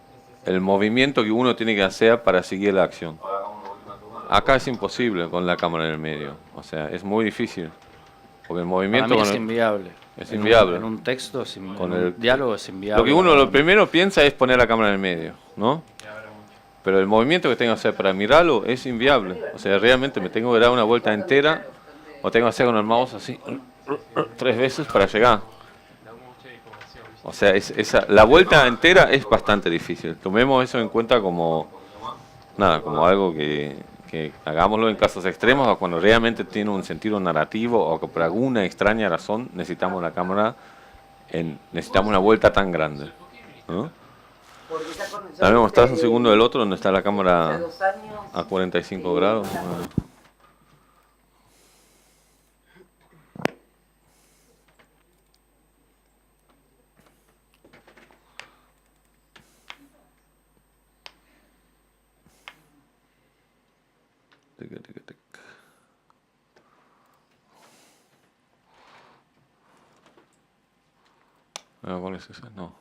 el movimiento que uno tiene que hacer para seguir la acción. Acá es imposible con la cámara en el medio. O sea, es muy difícil. Porque el movimiento... Para mí es inviable. Es inviable. En un texto, Con en un diálogo es inviable. Lo que uno lo primero piensa es poner la cámara en el medio, ¿no? Pero el movimiento que tengo que hacer para mirarlo es inviable. O sea, realmente me tengo que dar una vuelta entera o tengo que hacer con el mouse así 3 veces para llegar. O sea, la vuelta entera es bastante difícil. Tomemos eso en cuenta como algo que hagámoslo en casos extremos o cuando realmente tiene un sentido narrativo o que por alguna extraña razón necesitamos la cámara, necesitamos una vuelta tan grande, ¿no? También mostrás un segundo del otro donde está la cámara a 45 grados. ¿Cuál es ese? No.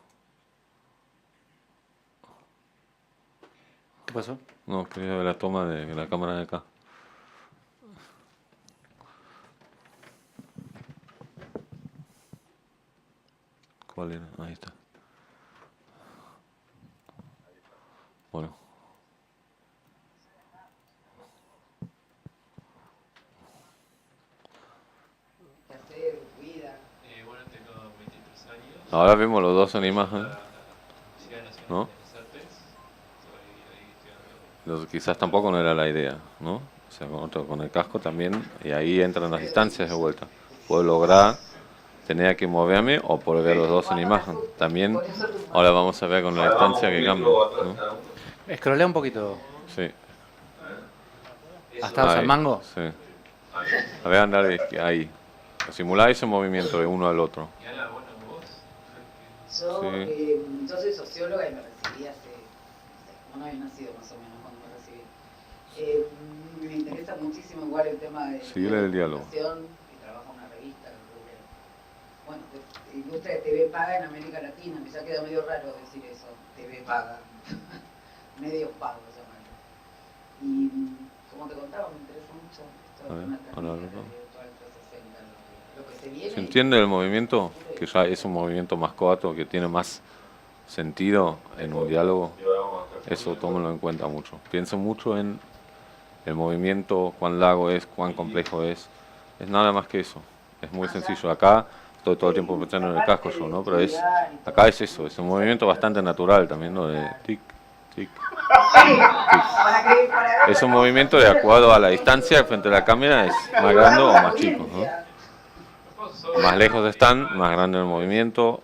¿Qué pasó? No, quería ver la toma de la cámara de acá. ¿Cuál era? Ahí está. Bueno. Ahora vemos los dos en imagen, ¿no? Quizás tampoco no era la idea, ¿no? O sea, con el casco también, y ahí entran las distancias de vuelta. Puedo lograr tener que moverme o poder ver los dos en imagen. También, ahora vamos a ver con la distancia que cambia, ¿no? Escrolea un poquito. Sí. ¿Hasta el mango? Sí. A ver, andar ahí. Simular ese movimiento de uno al otro. Yo soy socióloga y me recibí no había nacido más o menos cuando me recibí. Me interesa muchísimo igual el tema de el diálogo. Y trabajo en una revista que bueno, industria de TV paga en América Latina, me ya queda medio raro decir eso, TV paga, medios pagos llamarlo. Y como te contaba, me interesa mucho esto de una técnica virtual 360, lo que se viene. ¿Se entiende el movimiento? Que ya es un movimiento más corto, que tiene más sentido en un diálogo. Eso tómenlo en cuenta mucho. Pienso mucho en el movimiento, cuán largo es, cuán complejo es. Es nada más que eso. Es muy sencillo. Acá estoy todo el tiempo pensando en el casco yo, ¿no? Pero acá es eso, es un movimiento bastante natural también, ¿no? De tic, tic, tic. Es un movimiento de acuerdo a la distancia frente a la cámara, es más grande o más chico, ¿no? Más lejos están, más grande el movimiento.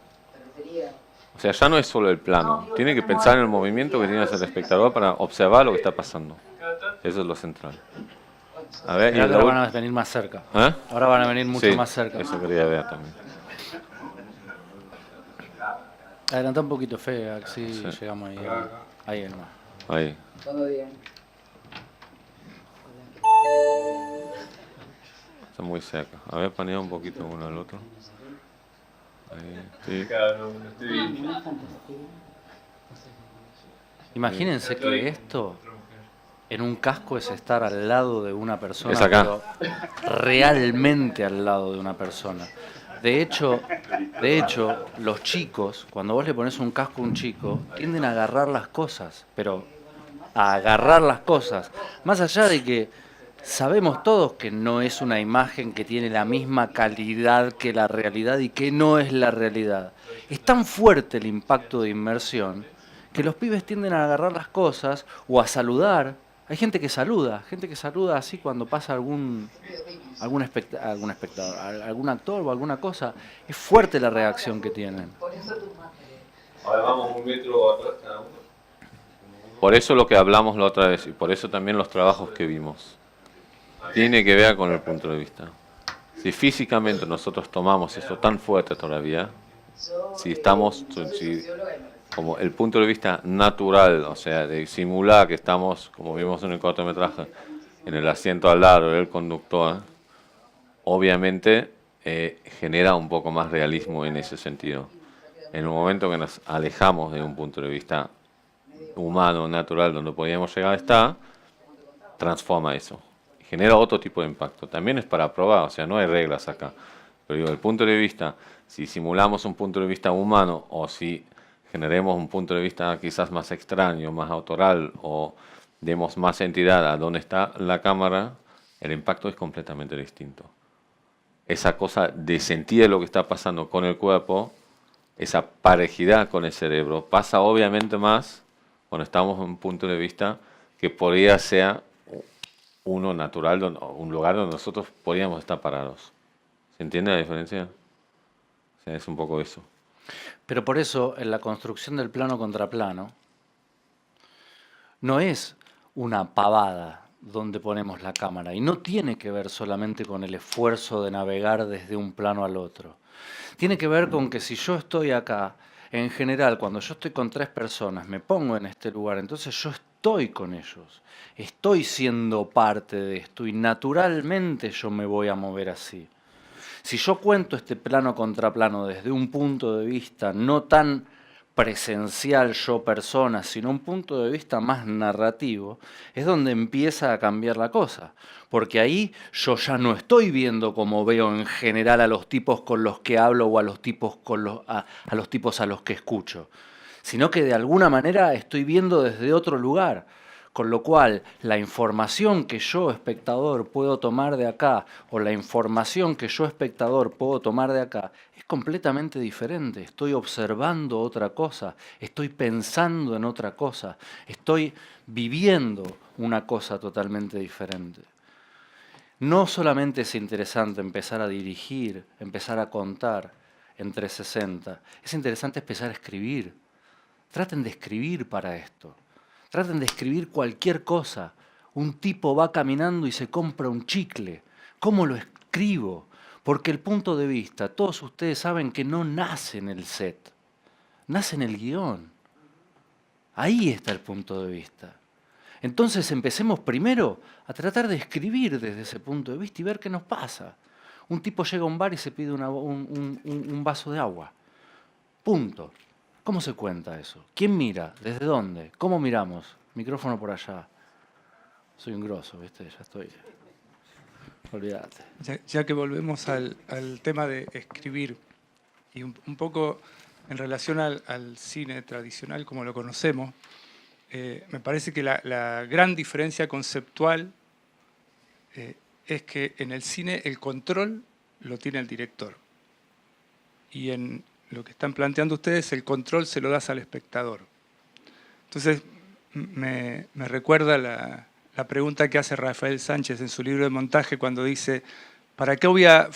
O sea, ya no es solo el plano. Tiene que pensar en el movimiento que tiene el espectador para observar lo que está pasando. Eso es lo central. A ver, y ahora van a venir más cerca. ¿Eh? Ahora van a venir mucho más cerca. Eso quería ver también. Adelanta un poquito, Fe, así llegamos ahí. Ahí nomás. Ahí. Todo bien. Está muy cerca. A ver, panea un poquito uno al otro. Ahí, sí. Imagínense que esto en un casco es estar al lado de una persona, Es acá. pero realmente al lado de una persona. De hecho, los chicos, cuando vos le pones un casco a un chico, tienden a agarrar las cosas, pero a agarrar las cosas. Más allá de que sabemos todos que no es una imagen que tiene la misma calidad que la realidad y que no es la realidad. Es tan fuerte el impacto de inmersión que los pibes tienden a agarrar las cosas o a saludar. Hay gente que saluda así cuando pasa algún espectador, algún actor o alguna cosa. Es fuerte la reacción que tienen. Ahora vamos un metro atrás cada uno. Por eso lo que hablamos la otra vez y por eso también los trabajos que vimos. Tiene que ver con el punto de vista. Si físicamente nosotros tomamos esto tan fuerte todavía, si como el punto de vista natural, o sea, de simular que estamos, como vimos en el cortometraje, en el asiento al lado del conductor, obviamente genera un poco más realismo en ese sentido. En el momento que nos alejamos de un punto de vista humano, natural, donde podíamos llegar a estar, transforma eso. Genera otro tipo de impacto. También es para probar, o sea, no hay reglas acá. Pero digo, el punto de vista, si simulamos un punto de vista humano o si generemos un punto de vista quizás más extraño, más autoral o demos más entidad a dónde está la cámara, el impacto es completamente distinto. Esa cosa de sentir lo que está pasando con el cuerpo, esa parejidad con el cerebro, pasa obviamente más cuando estamos en un punto de vista que podría ser uno natural, un lugar donde nosotros podríamos estar parados. ¿Se entiende la diferencia? O sea, es un poco eso. Pero por eso, en la construcción del plano contra plano, no es una pavada donde ponemos la cámara. Y no tiene que ver solamente con el esfuerzo de navegar desde un plano al otro. Tiene que ver con que si yo estoy acá, en general, cuando yo estoy con 3 personas, me pongo en este lugar, entonces yo estoy con ellos. Estoy siendo parte de esto y naturalmente yo me voy a mover así. Si yo cuento este plano contra plano desde un punto de vista no tan presencial yo persona, sino un punto de vista más narrativo, es donde empieza a cambiar la cosa. Porque ahí yo ya no estoy viendo como veo en general a los tipos con los que hablo o a los tipos a los tipos a los que escucho, sino que de alguna manera estoy viendo desde otro lugar. Con lo cual, la información que yo, espectador, puedo tomar de acá, o la información que yo, espectador, puedo tomar de acá, es completamente diferente. Estoy observando otra cosa, estoy pensando en otra cosa, estoy viviendo una cosa totalmente diferente. No solamente es interesante empezar a dirigir, empezar a contar en 360, es interesante empezar a escribir. Traten de escribir para esto. Traten de escribir cualquier cosa. Un tipo va caminando y se compra un chicle. ¿Cómo lo escribo? Porque el punto de vista, todos ustedes saben que no nace en el set, nace en el guión. Ahí está el punto de vista. Entonces empecemos primero a tratar de escribir desde ese punto de vista y ver qué nos pasa. Un tipo llega a un bar y se pide un vaso de agua. Punto. ¿Cómo se cuenta eso? ¿Quién mira? ¿Desde dónde? ¿Cómo miramos? Micrófono por allá. Soy un grosso, ¿viste? Ya estoy. Olvídate. Ya que volvemos al tema de escribir y un poco en relación al cine tradicional como lo conocemos, me parece que la gran diferencia conceptual es que en el cine el control lo tiene el director y en lo que están planteando ustedes, el control se lo das al espectador. Entonces, me recuerda la pregunta que hace Rafael Sánchez en su libro de montaje cuando dice, ¿para qué voy a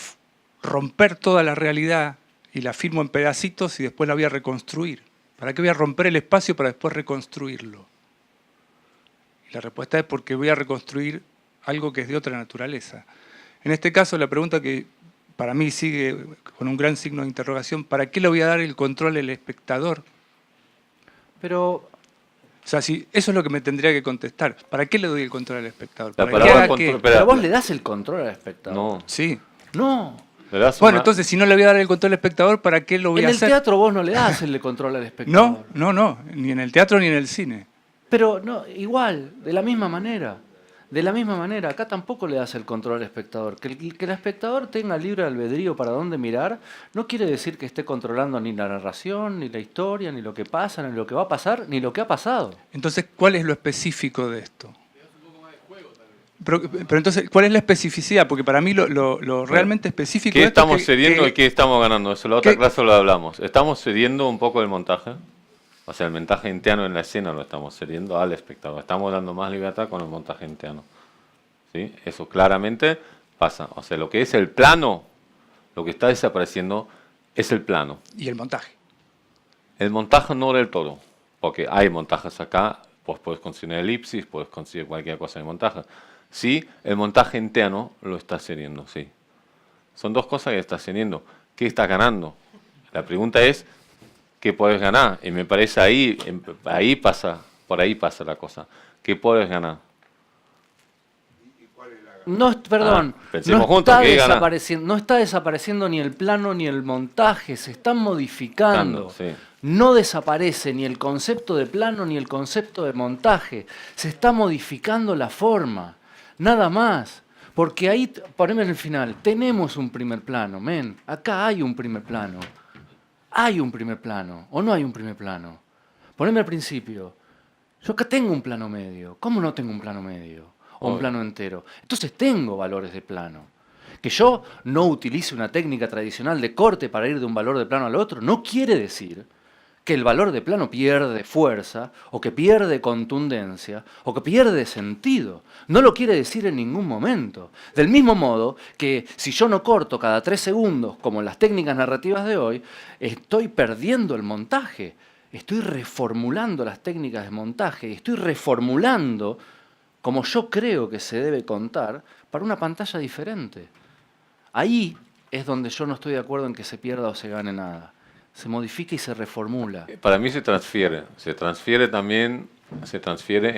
romper toda la realidad y la filmo en pedacitos y después la voy a reconstruir? ¿Para qué voy a romper el espacio para después reconstruirlo? Y la respuesta es porque voy a reconstruir algo que es de otra naturaleza. En este caso, la pregunta que para mí sigue con un gran signo de interrogación, ¿para qué le voy a dar el control al espectador? Pero, o sea, si eso es lo que me tendría que contestar. ¿Para qué le doy el control al espectador? La ¿Para palabra que haga control, qué? espera. pero vos le das el control al espectador. No. Sí. No. Le das Bueno, una- entonces, si no le voy a dar el control al espectador, ¿para qué lo voy En a el hacer? teatro vos no le das el control al espectador. No, ni en el teatro ni en el cine. Pero no, igual, de la misma manera. De la misma manera, acá tampoco le das el control al espectador. Que el espectador tenga libre albedrío para dónde mirar, no quiere decir que esté controlando ni la narración, ni la historia, ni lo que pasa, ni lo que va a pasar, ni lo que ha pasado. Entonces, ¿cuál es lo específico de esto? Pero entonces, ¿cuál es la especificidad? Porque para mí lo realmente específico ¿Qué de esto es estamos cediendo y qué estamos ganando? Eso la otra ¿qué? clase lo hablamos. ¿Estamos cediendo un poco del montaje? O sea, el montaje interno en la escena lo estamos cediendo al espectador. Estamos dando más libertad con el montaje interno. ¿Sí? Eso claramente pasa. O sea, lo que es el plano, lo que está desapareciendo es el plano. Y el montaje. El montaje no del todo, porque hay montajes acá, pues puedes conseguir elipsis, puedes conseguir cualquier cosa de montaje. Sí, el montaje interno lo está cediendo, sí. Son dos cosas que está cediendo. ¿Qué está ganando? La pregunta es, ¿qué puedes ganar? Y me parece por ahí pasa la cosa. ¿Qué puedes ganar? No, perdón, pensemos juntos, ¿qué gana? no está desapareciendo ni el plano ni el montaje, se están modificando. Sí. No desaparece ni el concepto de plano ni el concepto de montaje, se está modificando la forma, nada más. Porque ahí, poneme en el final, tenemos un primer plano, men, acá hay un primer plano. ¿Hay un primer plano o no hay un primer plano? Poneme al principio, yo acá tengo un plano medio, ¿cómo no tengo un plano medio? O un plano entero. Entonces tengo valores de plano. Que yo no utilice una técnica tradicional de corte para ir de un valor de plano al otro no quiere decir que el valor de plano pierde fuerza, o que pierde contundencia, o que pierde sentido. No lo quiere decir en ningún momento. Del mismo modo que si yo no corto cada 3 segundos, como en las técnicas narrativas de hoy, estoy perdiendo el montaje. Estoy reformulando las técnicas de montaje, estoy reformulando como yo creo que se debe contar, para una pantalla diferente. Ahí es donde yo no estoy de acuerdo en que se pierda o se gane nada. Se modifica y se reformula. Para mí se transfiere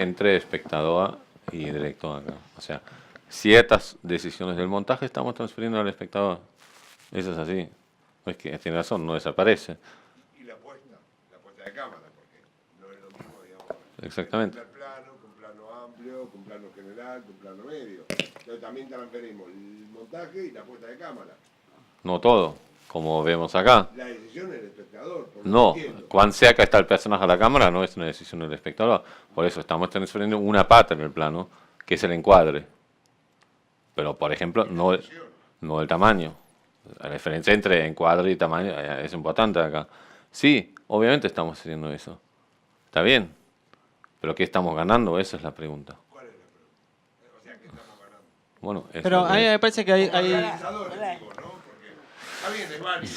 entre espectador y director acá. O sea, ciertas decisiones del montaje estamos transfiriendo al espectador. Eso es así. No es que tiene razón, no desaparece. Y la puesta de cámara, porque no es lo mismo, digamos. Exactamente. Con plano amplio, con plano general, con plano medio. Entonces también transferimos el montaje y la puesta de cámara. No todo, como vemos acá. La decisión del espectador. No, cuán cerca está el personaje a la cámara no es una decisión del espectador. Por eso estamos transfiriendo una parte en el plano, que es el encuadre. Pero, por ejemplo, no el tamaño. La diferencia entre encuadre y tamaño es importante acá. Sí, obviamente estamos haciendo eso. Está bien. ¿Pero qué estamos ganando? Esa es la pregunta. ¿Cuál es la pregunta? O sea, ¿qué estamos ganando? Bueno, Pero a mí me parece que hay... Realizadores, digo, ¿no? Porque está bien, es válido.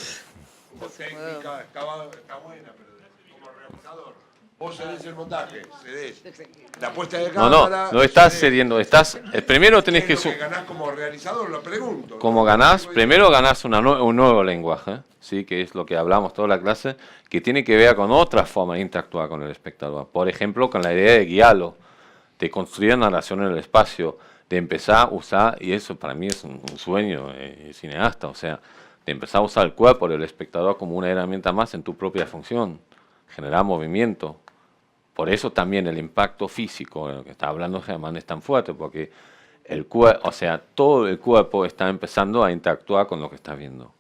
Como técnica, está buena, pero como realizador, vos cedés el montaje, cedés la puesta de cámara... No estás cediendo, primero tenés que... ¿Qué es lo que ganás como realizador? Lo pregunto. Como ganás, primero ganás un nuevo lenguaje, ¿sí? Que es lo que hablamos toda la clase, que tiene que ver con otra forma de interactuar con el espectador. Por ejemplo, con la idea de guiarlo, de construir narración en el espacio, de empezar a usar, y eso para mí es un sueño cineasta, o sea, de empezar a usar el cuerpo del espectador como una herramienta más en tu propia función, generar movimiento. Por eso también el impacto físico, de lo que está hablando Germán, es tan fuerte, porque todo el cuerpo está empezando a interactuar con lo que está viendo.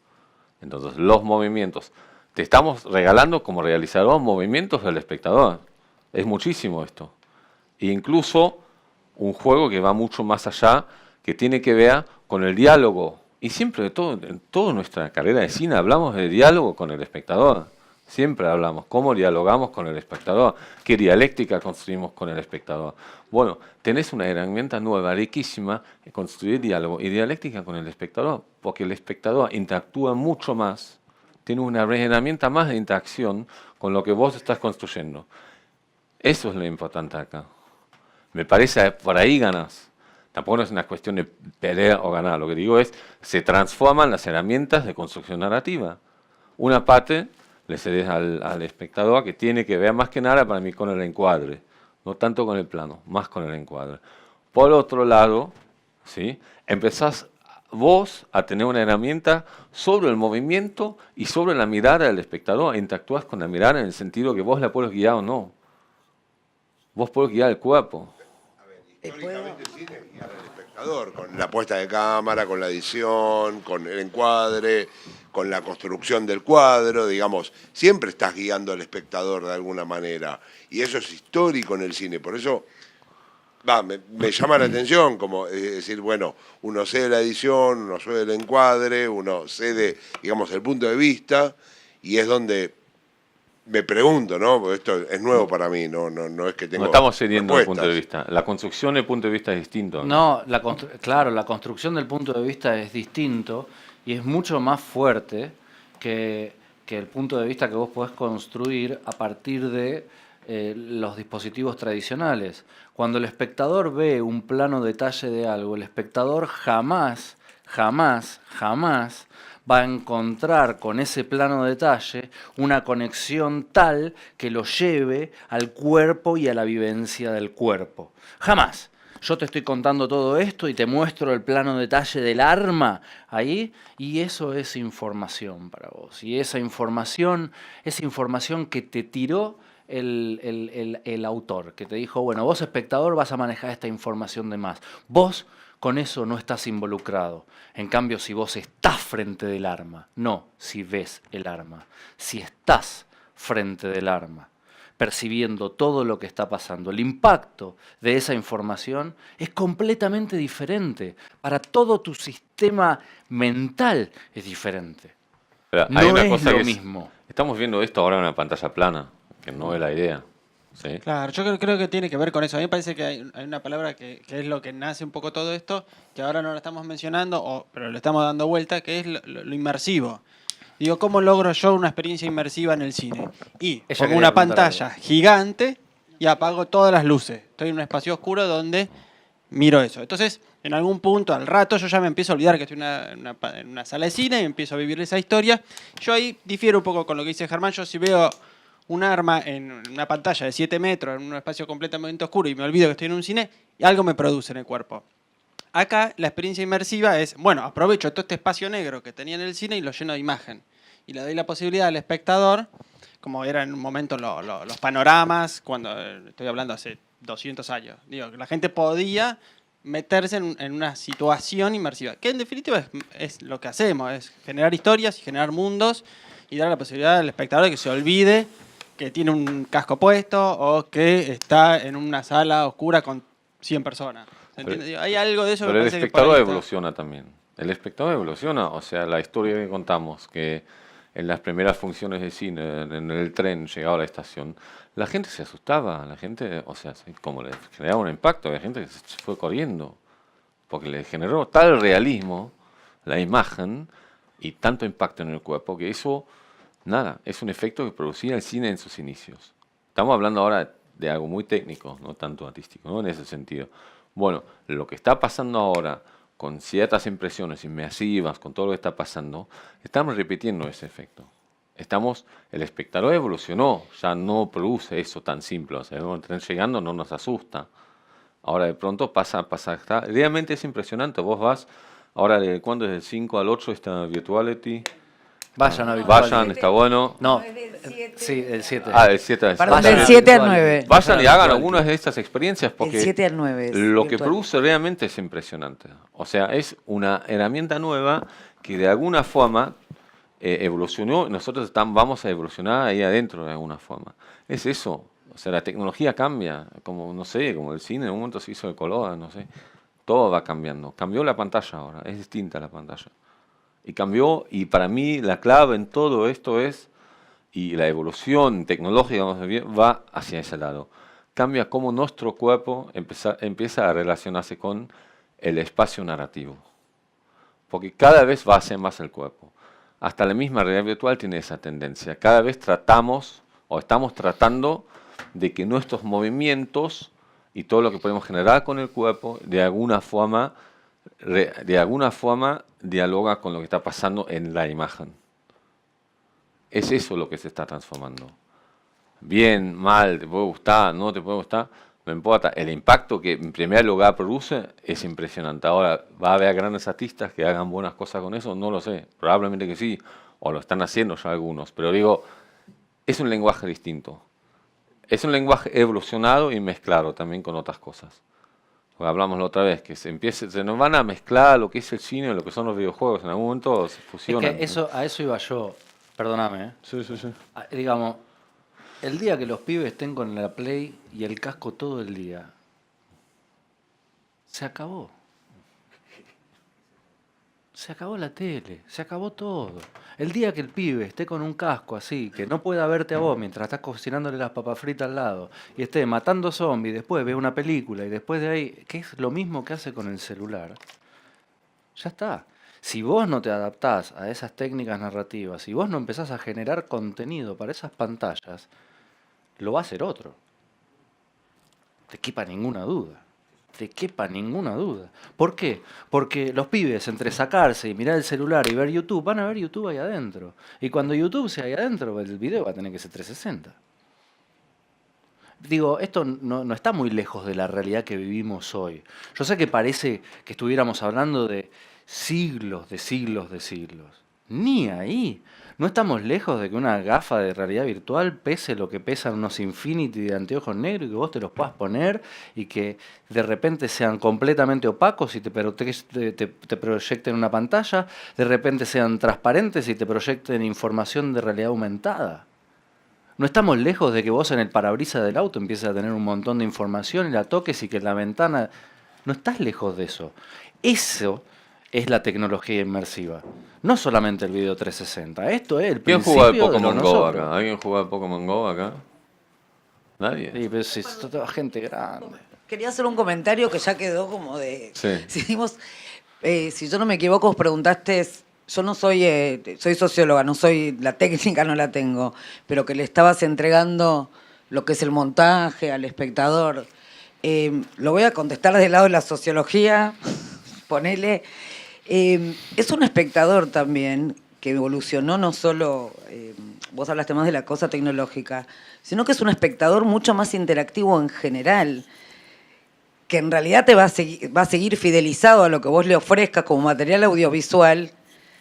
Entonces, los movimientos. Te estamos regalando como realizador movimientos del espectador. Es muchísimo esto. E incluso un juego que va mucho más allá, que tiene que ver con el diálogo. Y siempre, en toda nuestra carrera de cine, hablamos de diálogo con el espectador. Siempre hablamos cómo dialogamos con el espectador, qué dialéctica construimos con el espectador. Bueno, tenés una herramienta nueva, riquísima, de construir diálogo y dialéctica con el espectador, porque el espectador interactúa mucho más, tiene una herramienta más de interacción con lo que vos estás construyendo. Eso es lo importante acá. Me parece que por ahí ganás. Tampoco no es una cuestión de perder o ganar. Lo que digo es, se transforman las herramientas de construcción narrativa. Una parte le cedes al espectador, que tiene que ver más que nada para mí con el encuadre, no tanto con el plano, más con el encuadre. Por otro lado, ¿sí? Empezás vos a tener una herramienta sobre el movimiento y sobre la mirada del espectador, e interactúas con la mirada en el sentido que vos la puedes guiar o no. Vos podés guiar el cuerpo. A ver, históricamente el cine es guiar al espectador, con la puesta de cámara, con la edición, con el encuadre, con la construcción del cuadro, digamos, siempre estás guiando al espectador de alguna manera. Y eso es histórico en el cine, por eso me llama la atención, como decir, bueno, uno cede la edición, uno cede el encuadre, uno cede, digamos, el punto de vista, y es donde me pregunto, ¿no? Porque esto es nuevo para mí, no es que tengo No estamos cediendo el punto de respuestas. vista. La construcción del punto de vista es distinto. No, claro, la construcción del punto de vista es distinto y es mucho más fuerte que el punto de vista que vos podés construir a partir de los dispositivos tradicionales. Cuando el espectador ve un plano detalle de algo, el espectador jamás va a encontrar con ese plano detalle una conexión tal que lo lleve al cuerpo y a la vivencia del cuerpo. Jamás. Yo te estoy contando todo esto y te muestro el plano detalle del arma ahí, y eso es información para vos. Y esa información que te tiró el autor, que te dijo, bueno, vos espectador vas a manejar esta información de más. Vos con eso no estás involucrado. En cambio, si vos estás frente del arma, no si ves el arma, si estás frente del arma, percibiendo todo lo que está pasando, el impacto de esa información es completamente diferente. Para todo tu sistema mental es diferente. Pero No hay una es cosa lo que mismo. estamos viendo esto ahora en una pantalla plana, que no es la idea. ¿sí? Claro, yo creo que tiene que ver con eso. A mí me parece que hay una palabra que es lo que nace un poco todo esto, que ahora no lo estamos mencionando, pero le estamos dando vuelta, que es lo inmersivo. Digo, ¿cómo logro yo una experiencia inmersiva en el cine? Y Ella pongo quería una preguntar pantalla gigante y apago todas las luces. Estoy en un espacio oscuro donde miro eso. Entonces, en algún punto, al rato, yo ya me empiezo a olvidar que estoy en una sala de cine y empiezo a vivir esa historia. Yo ahí difiero un poco con lo que dice Germán. Yo si veo un arma en una pantalla de 7 metros, en un espacio completamente oscuro y me olvido que estoy en un cine, y algo me produce en el cuerpo. Acá la experiencia inmersiva es, bueno, aprovecho todo este espacio negro que tenía en el cine y lo lleno de imagen. Y le doy la posibilidad al espectador, como era en un momento los panoramas, cuando estoy hablando hace 200 años, digo, que la gente podía meterse en una situación inmersiva, que en definitiva es lo que hacemos, es generar historias y generar mundos y dar la posibilidad al espectador de que se olvide que tiene un casco puesto o que está en una sala oscura con 100 personas. ¿Se entiende? Digo, hay algo de eso que Pero el parece que por espectador ahí está. evoluciona también. El espectador evoluciona, o sea, la historia que contamos, que en las primeras funciones de cine, en el tren, llegaba a la estación, la gente se asustaba, la gente, o sea, como le generaba un impacto, la gente se fue corriendo, porque le generó tal realismo la imagen y tanto impacto en el cuerpo, que eso, nada, es un efecto que producía el cine en sus inicios. Estamos hablando ahora de algo muy técnico, no tanto artístico, ¿no? En ese sentido. Bueno, lo que está pasando ahora con ciertas impresiones inmersivas, con todo lo que está pasando, estamos repitiendo ese efecto. El espectador evolucionó, ya no produce eso tan simple. O sea, el tren llegando no nos asusta. Ahora de pronto pasa, realmente es impresionante. Vos vas, ahora de cuándo es del 5 al 8 esta Virtuality. Vayan a Virtuality. Vayan, está bueno. No, sí, el 7. Ah, del 7 al Perdón, 7. del 7 al 9. Vayan y hagan algunas de estas experiencias El porque 7 al 9 es lo que virtual. produce realmente es impresionante. O sea, es una herramienta nueva que de alguna forma evolucionó y nosotros vamos a evolucionar ahí adentro de alguna forma. Es eso. O sea, la tecnología cambia, como, no sé, como el cine en un momento se hizo de color, no sé. Todo va cambiando. Cambió la pantalla ahora, es distinta la pantalla. Y cambió, y para mí la clave en todo esto es, y la evolución tecnológica va hacia ese lado. Cambia cómo nuestro cuerpo empieza a relacionarse con el espacio narrativo. Porque cada vez va a ser más el cuerpo. Hasta la misma realidad virtual tiene esa tendencia. Cada vez tratamos, o estamos tratando, de que nuestros movimientos y todo lo que podemos generar con el cuerpo, de alguna forma dialoga con lo que está pasando en la imagen. Es eso lo que se está transformando. Bien, mal, te puede gustar, no te puede gustar, no importa. El impacto que en primer lugar produce es impresionante. Ahora, ¿va a haber grandes artistas que hagan buenas cosas con eso? No lo sé. Probablemente que sí, o lo están haciendo ya algunos. Pero digo, es un lenguaje distinto. Es un lenguaje evolucionado y mezclado también con otras cosas. Hablamos la otra vez, que se nos van a mezclar lo que es el cine y lo que son los videojuegos. En algún momento se fusionan. Es que a eso iba yo, perdóname. ¿eh? Sí, sí, sí. Digamos, el día que los pibes estén con la Play y el casco todo el día, se acabó. Se acabó la tele, se acabó todo. El día que el pibe esté con un casco así, que no pueda verte a vos mientras estás cocinándole las papas fritas al lado, y esté matando zombies, después ve una película y después de ahí, que es lo mismo que hace con el celular, ya está. Si vos no te adaptás a esas técnicas narrativas, si vos no empezás a generar contenido para esas pantallas, lo va a hacer otro. Te quepa ninguna duda. Te quepa ninguna duda. ¿Por qué? Porque los pibes, entre sacarse y mirar el celular y ver YouTube, van a ver YouTube ahí adentro. Y cuando YouTube sea ahí adentro, el video va a tener que ser 360. Digo, esto no está muy lejos de la realidad que vivimos hoy. Yo sé que parece que estuviéramos hablando de siglos, de siglos, de siglos. Ni ahí. No estamos lejos de que una gafa de realidad virtual pese lo que pesan unos Infinity de anteojos negros y que vos te los puedas poner y que de repente sean completamente opacos y te proyecten una pantalla, de repente sean transparentes y te proyecten información de realidad aumentada. No estamos lejos de que vos en el parabrisas del auto empieces a tener un montón de información y la toques y que en la ventana... No estás lejos de eso. Eso es la tecnología inmersiva. No solamente el video 360. Esto es el ¿Quién principio jugaba de al lo Pokémon Go nosotros. acá? ¿Alguien jugaba al Pokémon Go acá? ¿Nadie? Sí, pero si es toda gente grande. Quería hacer un comentario que ya quedó como de... Sí. Si yo no me equivoco, vos preguntaste, yo no soy, soy socióloga, no soy, la técnica no la tengo, pero que le estabas entregando lo que es el montaje al espectador. Lo voy a contestar del lado de la sociología, ponele. Es un espectador también que evolucionó no solo, vos hablaste más de la cosa tecnológica, sino que es un espectador mucho más interactivo en general, que en realidad te va a seguir fidelizado a lo que vos le ofrezcas como material audiovisual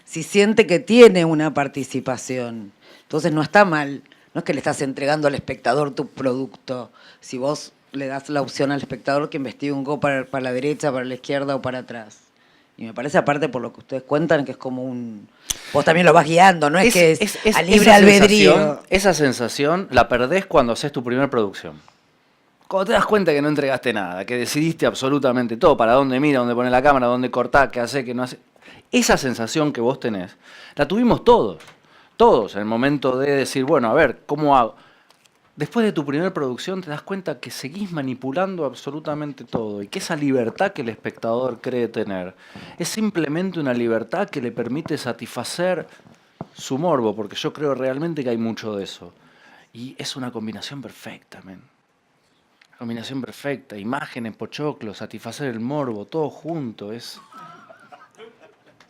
si siente que tiene una participación. Entonces no está mal, no es que le estás entregando al espectador tu producto, si vos le das la opción al espectador que investigue un go para la derecha, para la izquierda o para atrás. Y me parece, aparte por lo que ustedes cuentan, que es como un... Vos también lo vas guiando, no es que es a libre albedrío. Esa sensación la perdés cuando haces tu primera producción. Cuando te das cuenta que no entregaste nada, que decidiste absolutamente todo, para dónde mira, dónde pone la cámara, dónde cortar, qué hace, qué no hace. Esa sensación que vos tenés, la tuvimos todos. Todos, en el momento de decir, bueno, a ver, ¿cómo hago? Después de tu primera producción te das cuenta que seguís manipulando absolutamente todo y que esa libertad que el espectador cree tener es simplemente una libertad que le permite satisfacer su morbo, porque yo creo realmente que hay mucho de eso. Y es una combinación perfecta, men. Combinación perfecta, imágenes, pochoclos, satisfacer el morbo, todo junto, es...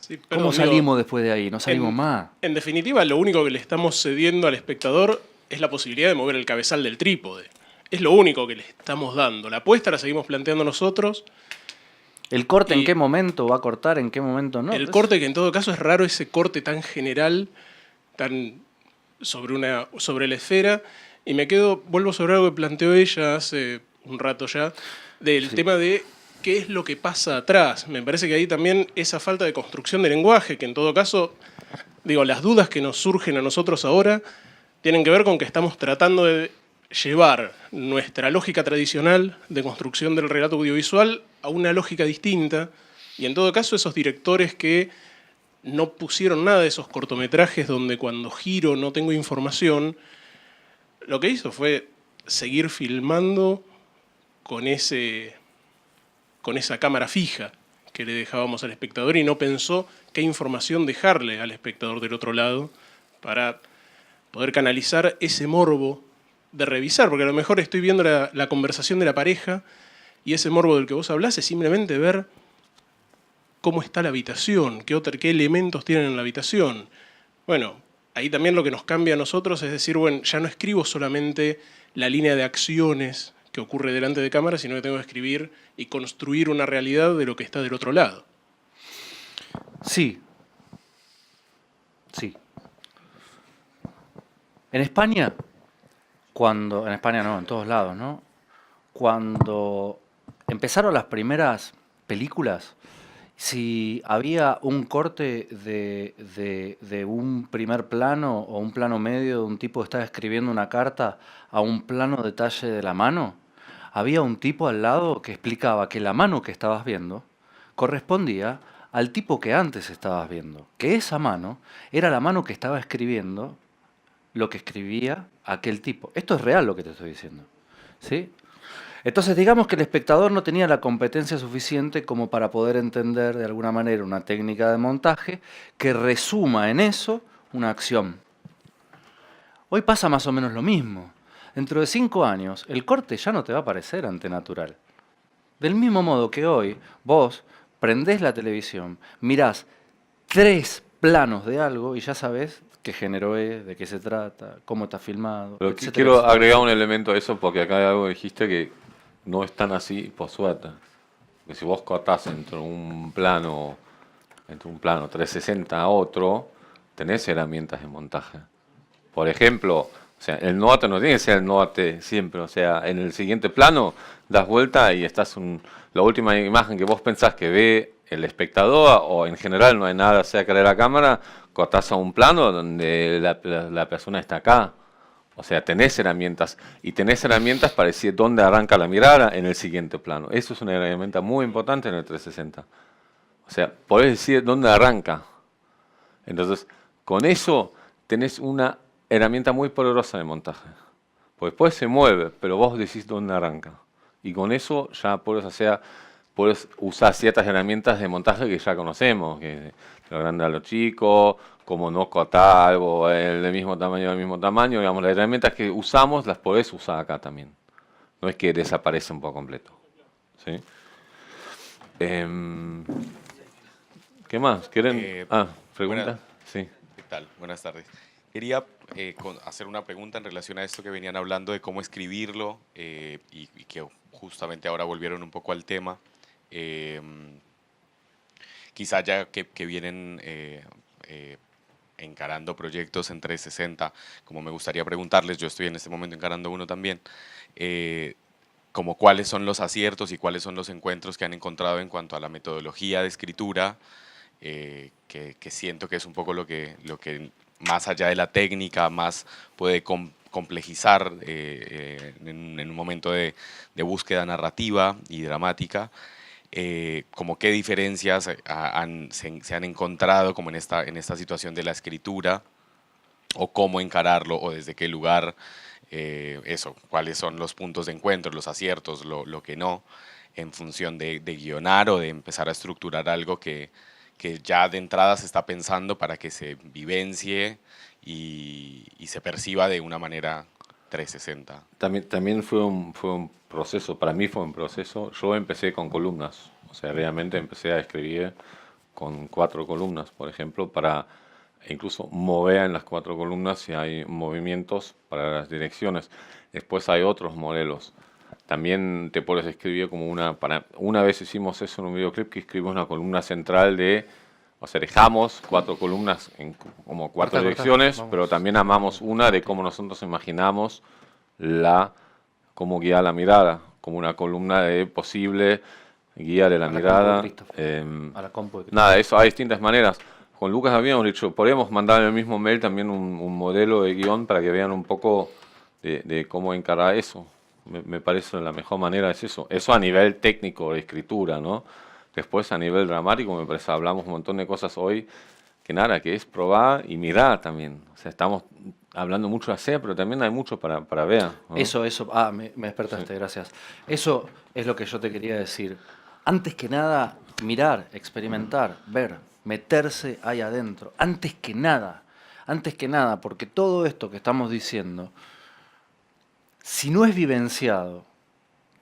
Sí, pero ¿Cómo salimos después de ahí? No salimos más. En definitiva, lo único que le estamos cediendo al espectador es la posibilidad de mover el cabezal del trípode. Es lo único que le estamos dando. La apuesta la seguimos planteando nosotros. ¿El corte en qué momento va a cortar, en qué momento no? El corte, que en todo caso es raro ese corte tan general, tan sobre la esfera. Y vuelvo sobre algo que planteó ella hace un rato ya, del tema de qué es lo que pasa atrás. Me parece que ahí también esa falta de construcción de lenguaje, que en todo caso, digo, las dudas que nos surgen a nosotros ahora tienen que ver con que estamos tratando de llevar nuestra lógica tradicional de construcción del relato audiovisual a una lógica distinta, y en todo caso esos directores que no pusieron nada de esos cortometrajes donde cuando giro no tengo información, lo que hizo fue seguir filmando con esa cámara fija que le dejábamos al espectador y no pensó qué información dejarle al espectador del otro lado para poder canalizar ese morbo de revisar, porque a lo mejor estoy viendo la conversación de la pareja y ese morbo del que vos hablás es simplemente ver cómo está la habitación, qué elementos tienen en la habitación. Bueno, ahí también lo que nos cambia a nosotros es decir, bueno, ya no escribo solamente la línea de acciones que ocurre delante de cámara, sino que tengo que escribir y construir una realidad de lo que está del otro lado. Sí. Sí. En España, en España no, en todos lados, ¿no? Cuando empezaron las primeras películas, si había un corte de un primer plano o un plano medio de un tipo que estaba escribiendo una carta a un plano detalle de la mano, había un tipo al lado que explicaba que la mano que estabas viendo correspondía al tipo que antes estabas viendo, que esa mano era la mano que estaba escribiendo lo que escribía aquel tipo. Esto es real lo que te estoy diciendo, ¿sí? Entonces digamos que el espectador no tenía la competencia suficiente como para poder entender de alguna manera una técnica de montaje que resuma en eso una acción. Hoy pasa más o menos lo mismo. Dentro de 5 años, el corte ya no te va a parecer antenatural. Del mismo modo que hoy, vos prendés la televisión, mirás 3 planos de algo y ya sabés qué género es, de qué se trata, cómo está filmado, Pero etcétera, quiero etcétera. agregar un elemento a eso porque acá hay algo que dijiste que no es tan así por suerte. Que si vos cortás entre un plano 360 a otro, tenés herramientas de montaje. Por ejemplo, o sea, el norte no tiene que ser el norte siempre. O sea, en el siguiente plano das vuelta y la última imagen que vos pensás que ve el espectador, o en general no hay nada cerca de la cámara, cortás a un plano donde la persona está acá. O sea, tenés herramientas, y tenés herramientas para decir dónde arranca la mirada en el siguiente plano. Eso es una herramienta muy importante en el 360. O sea, podés decir dónde arranca. Entonces, con eso tenés una herramienta muy poderosa de montaje. Pues después se mueve, pero vos decís dónde arranca. Y con eso ya puedes usar ciertas herramientas de montaje que ya conocemos, que de lo grande a lo chico, como no cortar algo del mismo tamaño, digamos, las herramientas que usamos las podés usar acá también. No es que desaparecen por completo. ¿Sí? ¿Qué más? ¿Quieren? ¿Pregunta? Sí. ¿Qué tal? Buenas tardes. Quería hacer una pregunta en relación a esto que venían hablando de cómo escribirlo y que justamente ahora volvieron un poco al tema. Quizá ya que vienen encarando proyectos en 360, como me gustaría preguntarles, yo estoy en este momento encarando uno también, como cuáles son los aciertos y cuáles son los encuentros que han encontrado en cuanto a la metodología de escritura, que siento que es un poco lo que más allá de la técnica, más puede complejizar en un momento de búsqueda narrativa y dramática. Como qué diferencias se han encontrado como en esta situación de la escritura, o cómo encararlo, o desde qué lugar, cuáles son los puntos de encuentro, los aciertos, lo que no, en función de guionar o de empezar a estructurar algo que ya de entrada se está pensando para que se vivencie y se perciba de una manera 360. También fue un proceso, para mí fue un proceso. Yo empecé con columnas, o sea, realmente empecé a escribir con 4 columnas, por ejemplo, para incluso mover en las 4 columnas si hay movimientos para las direcciones. Después hay otros modelos. También te puedes escribir como una vez hicimos eso en un videoclip, que escribimos una columna central o sea, dejamos 4 columnas en como 4 direcciones, pero también armamos una de cómo nosotros imaginamos cómo guiar la mirada, como una columna de posible guía de la mirada. Nada, eso hay distintas maneras. Con Lucas habíamos dicho, podríamos mandar en el mismo mail también un modelo de guión para que vean un poco de cómo encarar eso. Me parece la mejor manera es eso. Eso a nivel técnico de escritura, ¿no? Después a nivel dramático, me parece, hablamos un montón de cosas hoy que es probar y mirar también. O sea, estamos hablando mucho de hacer, pero también hay mucho para ver, ¿no? Eso, me despertaste, gracias. Eso es lo que yo te quería decir. Antes que nada, mirar, experimentar, ver, meterse ahí adentro. Antes que nada, porque todo esto que estamos diciendo, si no es vivenciado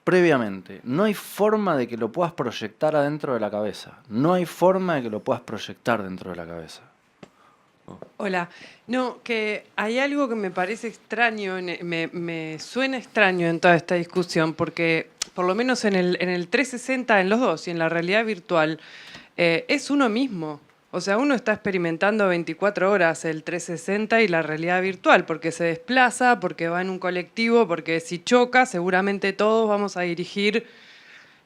previamente, no hay forma de que lo puedas proyectar adentro de la cabeza. No hay forma de que lo puedas proyectar dentro de la cabeza. Hola. No, que hay algo que me parece extraño, me suena extraño en toda esta discusión, porque por lo menos en el 360, en los dos, y en la realidad virtual, es uno mismo. O sea, uno está experimentando 24 horas el 360 y la realidad virtual, porque se desplaza, porque va en un colectivo, porque si choca, seguramente todos vamos a dirigir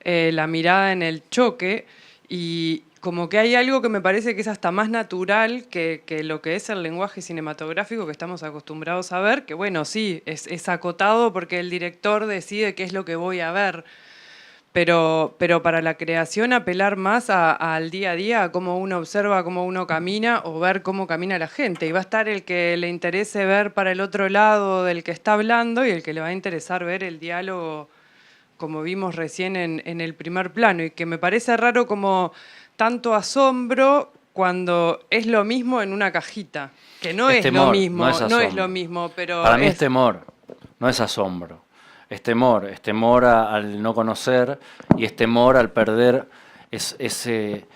la mirada en el choque, y como que hay algo que me parece que es hasta más natural que lo que es el lenguaje cinematográfico que estamos acostumbrados a ver, que bueno, sí, es acotado porque el director decide qué es lo que voy a ver, Pero para la creación apelar más al día a día, a cómo uno observa, cómo uno camina o ver cómo camina la gente. Y va a estar el que le interese ver para el otro lado del que está hablando y el que le va a interesar ver el diálogo como vimos recién en el primer plano. Y que me parece raro como tanto asombro cuando es lo mismo en una cajita. Que no es temor, lo mismo, no es lo mismo, pero para mí es temor, no es asombro. Es temor al no conocer y es temor al perder ese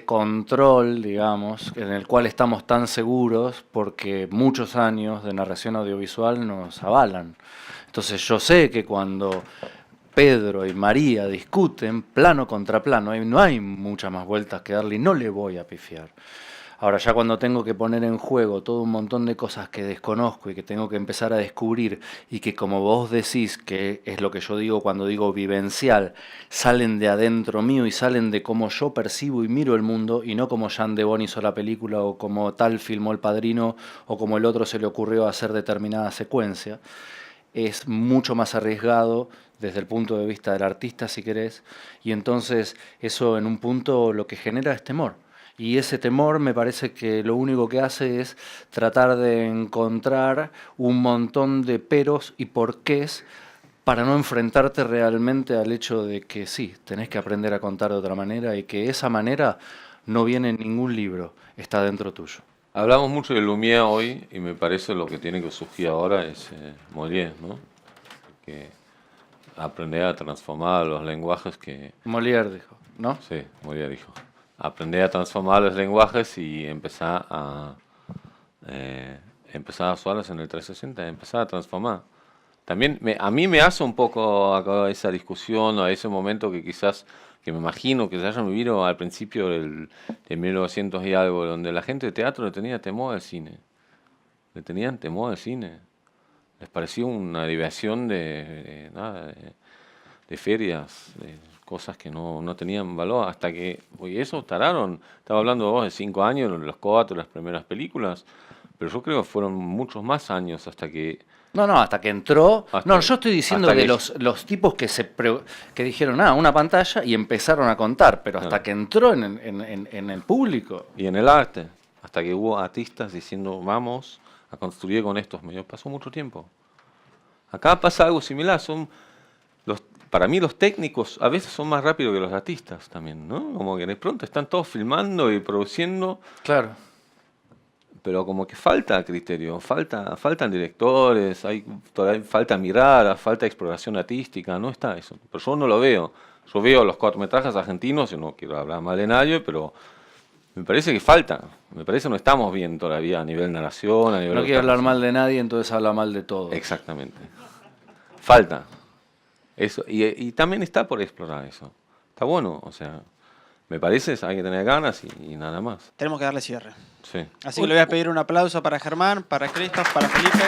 control, digamos, en el cual estamos tan seguros porque muchos años de narración audiovisual nos avalan. Entonces yo sé que cuando Pedro y María discuten plano contra plano, no hay muchas más vueltas que darle y no le voy a pifiar. Ahora ya cuando tengo que poner en juego todo un montón de cosas que desconozco y que tengo que empezar a descubrir y que como vos decís, que es lo que yo digo cuando digo vivencial, salen de adentro mío y salen de cómo yo percibo y miro el mundo y no como Jean de Bon hizo la película o como tal filmó El Padrino o como el otro se le ocurrió hacer determinada secuencia, es mucho más arriesgado desde el punto de vista del artista, si querés, y entonces eso en un punto lo que genera es temor. Y ese temor me parece que lo único que hace es tratar de encontrar un montón de peros y porqués para no enfrentarte realmente al hecho de que sí, tenés que aprender a contar de otra manera y que esa manera no viene en ningún libro, está dentro tuyo. Hablamos mucho de Lumière hoy y me parece lo que tiene que surgir ahora es Molière, ¿no? Que aprender a transformar los lenguajes que... Molière dijo, ¿no? Sí, Molière dijo. Aprender a transformar los lenguajes y empezar a usarlos en el 360, empezar a transformar. También a mí me hace un poco acá esa discusión o ese momento que quizás, que me imagino que se hayan vivido al principio de 1900 y algo, donde la gente de teatro le tenía temor al cine. Le tenían temor al cine. Les parecía una diversión de ferias, de cosas que no tenían valor, hasta que, oye, eso tardaron, estaba hablando vos de 5 años, los 4, las primeras películas, pero yo creo que fueron muchos más años hasta que... No, hasta que entró... No, yo estoy diciendo de los tipos que dijeron, una pantalla y empezaron a contar, pero hasta que entró en el público. Y en el arte, hasta que hubo artistas diciendo, vamos a construir con estos medios, pasó mucho tiempo. Acá pasa algo similar, para mí los técnicos a veces son más rápidos que los artistas también, ¿no? Como que de pronto están todos filmando y produciendo. Claro. Pero como que falta criterio, faltan directores, todavía falta mirada, falta exploración artística, no está eso. Pero yo no lo veo. Yo veo los cortometrajes argentinos, y no quiero hablar mal de nadie, pero me parece que falta. Me parece que no estamos bien todavía a nivel narración, a nivel... No quiero hablar mal de nadie, entonces habla mal de todo. Exactamente. Falta. Eso, y también está por explorar eso. Está bueno, o sea, me parece, hay que tener ganas y nada más. Tenemos que darle cierre. Sí. Así que le voy a pedir un aplauso para Germán, para Christoph, para Felipe.